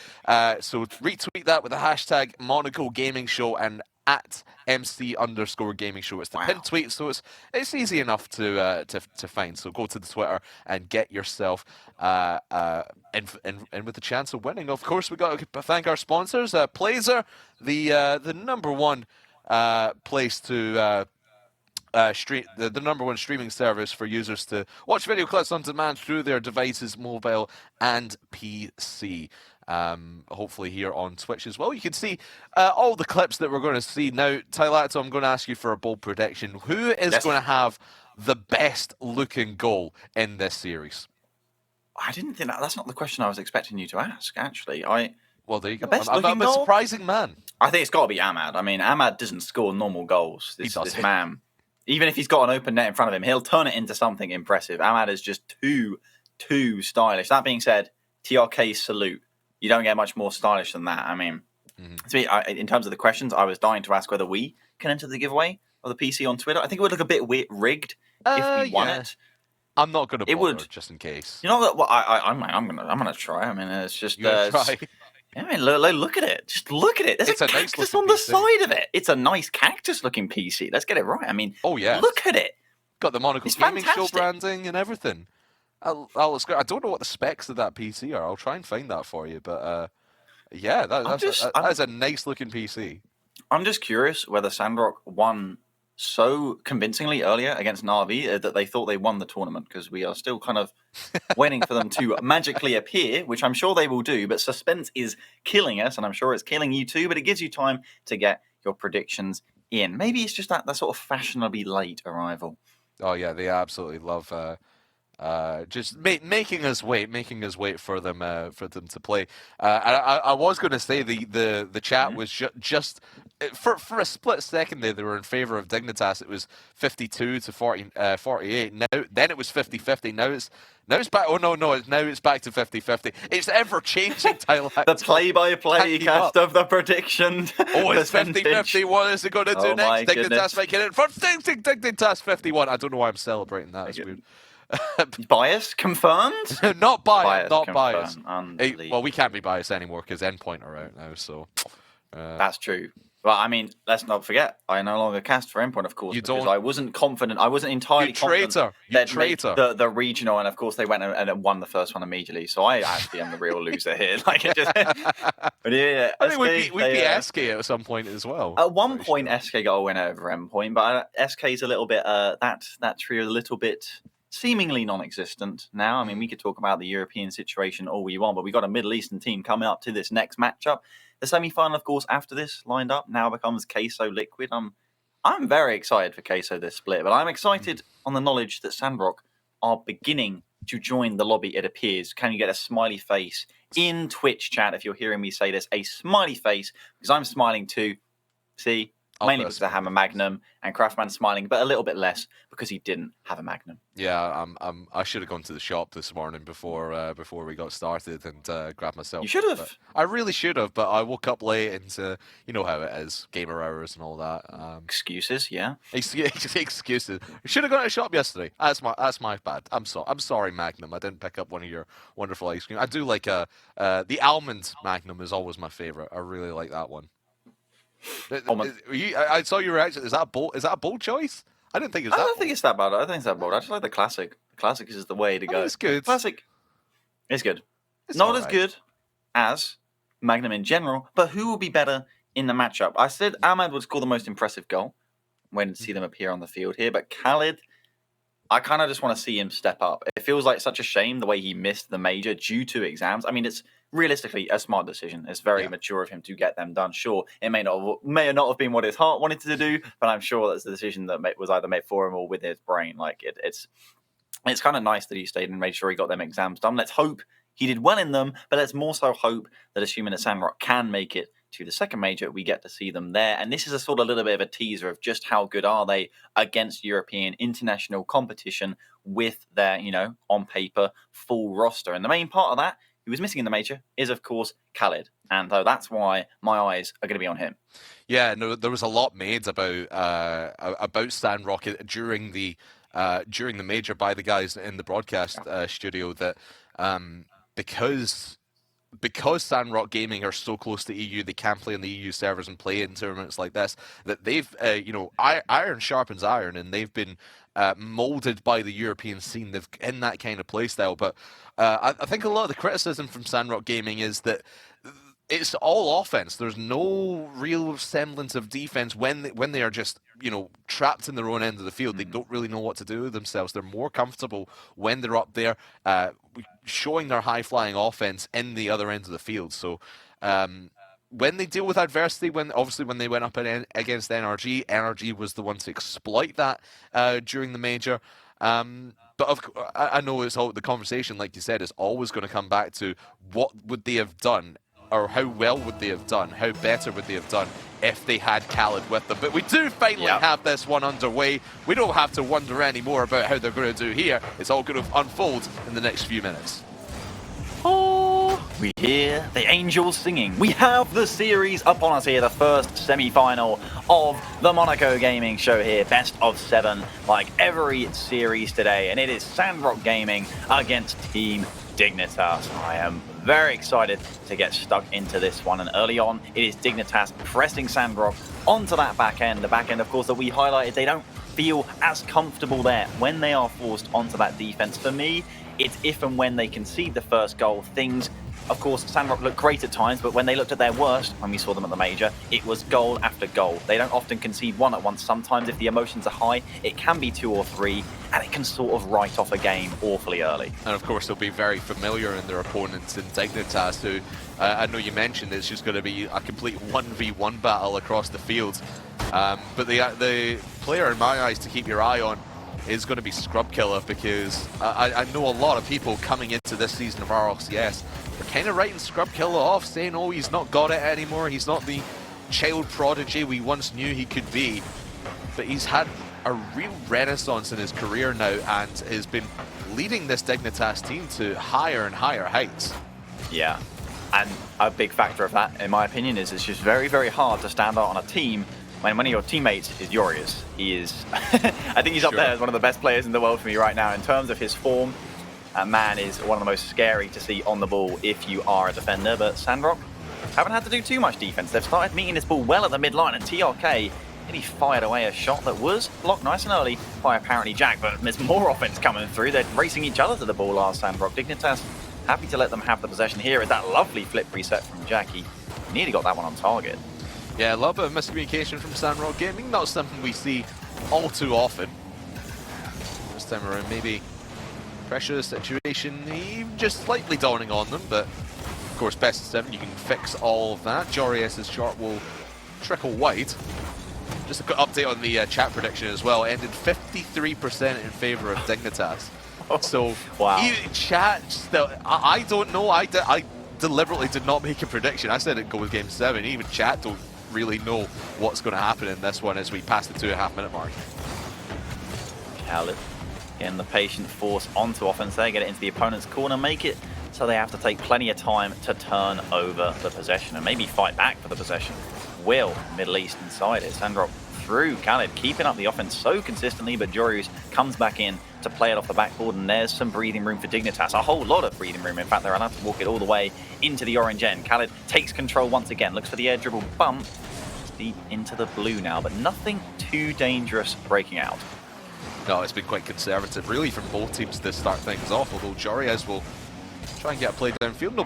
So retweet that with the hashtag Monaco Gaming Show and @MC_gaming show. It's the pinned tweet, so it's easy enough to find. So go to the Twitter and get yourself in with the chance of winning. Of course, we got to thank our sponsors. Plazer, the number one place to stream, the number one streaming service for users to watch video clips on demand through their devices, mobile and PC. Hopefully here on Twitch as well. You can see all the clips that we're going to see. Now, Tylacto, I'm going to ask you for a bold prediction. Who is going to have the best looking goal in this series? I didn't think that's not the question I was expecting you to ask, actually. Well, there you go. I'm a surprising man. I think it's got to be Ahmad. I mean, Ahmad doesn't score normal goals. This man, even if he's got an open net in front of him, he'll turn it into something impressive. Ahmad is just too stylish. That being said, TRK salute. You don't get much more stylish than that. I mean, to me, in terms of the questions, I was dying to ask whether we can enter the giveaway of the PC on Twitter. I think it would look a bit rigged if we won it. I'm not going to bother, just in case. You know what? Well, I'm gonna try. I mean, it's just try. I mean, look at it. Just look at it. There's a cactus on the side of it. It's a nice cactus-looking PC. Let's get it right. I mean, look at it. Got the Monaco Gaming Show branding and everything. I don't know what the specs of that PC are. I'll try and find that for you. But that is a nice looking PC. I'm just curious whether Sandrock won so convincingly earlier against Na'Vi that they thought they won the tournament, because we are still kind of waiting for them to magically appear, which I'm sure they will do. But suspense is killing us, and I'm sure it's killing you too. But it gives you time to get your predictions in. Maybe it's just that sort of fashionably late arrival. Oh yeah, they absolutely love just making us wait for them to play. I was going to say the chat was just for a split second there, they were in favor of Dignitas. It was 52 to 48. Now then it was 50-50. Now it's back. Oh no, now it's back to 50-50. It's ever changing. The play-by-play cast of the prediction. Oh, it's 50-50. What is it going to do next? Dignitas making it for Dignitas 51. I don't know why I'm celebrating that. It's weird. Bias confirmed? Not biased. Not confirmed. biased. Well, we can't be biased anymore because Endpoint are out now. So That's true. Well, I mean, let's not forget, I no longer cast for Endpoint, of course, You because don't- I wasn't confident. I wasn't entirely confident traitor. You they'd make traitor. the regional, and of course they went and won the first one immediately. So I actually am the real loser here. Like it just, but yeah, I think SK, we beat SK at some point as well. At one Pretty point, sure. SK got a win over Endpoint, but SK's a little bit that trio is a little bit seemingly non-existent now. I mean, we could talk about the European situation all we want, but we got a Middle Eastern team coming up to this next matchup. The semi-final, of course, after this lined up now becomes Queso Liquid. I'm very excited for Queso this split, but I'm excited on the knowledge that Sandrock are beginning to join the lobby. It appears. Can you get a smiley face in Twitch chat if you're hearing me say this? A smiley face because I'm smiling too. See. Mainly because I have a Magnum, and Craftman smiling, but a little bit less because he didn't have a Magnum. Yeah, I should have gone to the shop this morning before we got started and grabbed myself. You should have. I really should have, but I woke up late and you know how it is, gamer hours and all that. Excuses, yeah. Excuses. I should have gone to the shop yesterday. That's my bad. I'm sorry, Magnum. I didn't pick up one of your wonderful ice cream. I do like the almond Magnum is always my favorite. I really like that one. I saw your reaction. Is that a bold choice? I didn't think it was that. I don't think it's that bad. I think it's that bold. I just like the classic. The classic is the way to go. It's good. Classic is good. It's Not all as right. good as Magnum in general, but who will be better in the matchup? I said Ahmad would score the most impressive goal when see them appear on the field here, but Khalid, I kind of just want to see him step up. It feels like such a shame the way he missed the major due to exams. I mean, it's realistically a smart decision. It's very mature of him to get them done. Sure, it may or not have been what his heart wanted to do, but I'm sure that's the decision that was either made for him or with his brain. Like it's kind of nice that he stayed and made sure he got them exams done. Let's hope he did well in them, but let's more so hope that assuming that Sandrock can make it to the second major, we get to see them there. And this is a sort of little bit of a teaser of just how good are they against European international competition with their, on paper, full roster. And the main part of that, who was missing in the major, is of course Khalid. And that's why my eyes are going to be on him. Yeah, no, there was a lot made about Sandrock during the major by the guys in the broadcast studio that because Sandrock Gaming are so close to EU, they can play on the EU servers and play in tournaments like this, that they've, iron sharpens iron, and they've been molded by the European scene. They've in that kind of play style. But I think a lot of the criticism from Sandrock Gaming is that it's all offense. There's no real semblance of defense when they are just, trapped in their own end of the field. They don't really know what to do with themselves. They're more comfortable when they're up there, showing their high-flying offense in the other end of the field. So when they deal with adversity, when they went up against NRG was the one to exploit that during the major. But I know it's all the conversation, like you said, is always going to come back to what would they have done, or how well would they have done, how better would they have done if they had Khalid with them. But we do finally have this one underway. We don't have to wonder anymore about how they're going to do here. It's all going to unfold in the next few minutes. Oh, we hear the angels singing. We have the series up on us here, the first semi-final of the Monaco Gaming Show here, best of 7, like every series today, and it is Sandrock Gaming against Team Dignitas. I am very excited to get stuck into this one, and early on it is Dignitas pressing Sandrock onto that back end. The back end, of course, that we highlighted, they don't feel as comfortable there when they are forced onto that defense. For me, it's if and when they concede the first goal, things, of course, Sandrock looked great at times, but when they looked at their worst, when we saw them at the major, it was goal after goal. They don't often concede one at once. Sometimes if the emotions are high, it can be 2 or 3, and it can sort of write off a game awfully early. And of course, they'll be very familiar in their opponents in Dignitas, who I know you mentioned it's just going to be a complete 1v1 battle across the field. But the player, in my eyes, to keep your eye on is going to be Scrub Killer, because I know a lot of people coming into this season of RLCS are kind of writing Scrub Killer off, saying, oh, he's not got it anymore, he's not the child prodigy we once knew he could be. But he's had a real renaissance in his career now and has been leading this Dignitas team to higher and higher heights. Yeah, and a big factor of that, in my opinion, is it's just very, very hard to stand out on a team when one of your teammates is Yorius. He is, I think he's up there as one of the best players in the world for me right now in terms of his form. That man is one of the most scary to see on the ball if you are a defender. But Sandrock, haven't had to do too much defense. They've started meeting this ball well at the mid-line, and TRK nearly fired away a shot that was blocked nice and early by apparently Jack, but there's more offense coming through. They're racing each other to the ball last Sandrock. Dignitas happy to let them have the possession here. With that lovely flip reset from Jackie. Nearly got that one on target. Yeah, a little bit of miscommunication from Sandrock Gaming. Not something we see all too often. This time around, maybe pressure situation just slightly dawning on them, but of course, best of 7, you can fix all of that. Jorius's shot will trickle wide. Just a quick update on the chat prediction as well. Ended 53% in favor of Dignitas. So, wow. Chat still, I don't know. I deliberately did not make a prediction. I said it'd go with game 7. Even chat don't really know what's going to happen in this one as we pass the 2.5 minute mark. Khaled getting the patient force onto offense there, get it into the opponent's corner, make it so they have to take plenty of time to turn over the possession and maybe fight back for the possession. Will Middle East inside it. Sandrock through Khaled, keeping up the offense so consistently, but Jorius comes back in to play it off the backboard, and there's some breathing room for Dignitas. A whole lot of breathing room. In fact, they're allowed to walk it all the way into the orange end. Khaled takes control once again, looks for the air dribble bump. Deep into the blue now, but nothing too dangerous breaking out. No, it's been quite conservative, really, from both teams to start things off, although Jorius will try and get a play downfield. No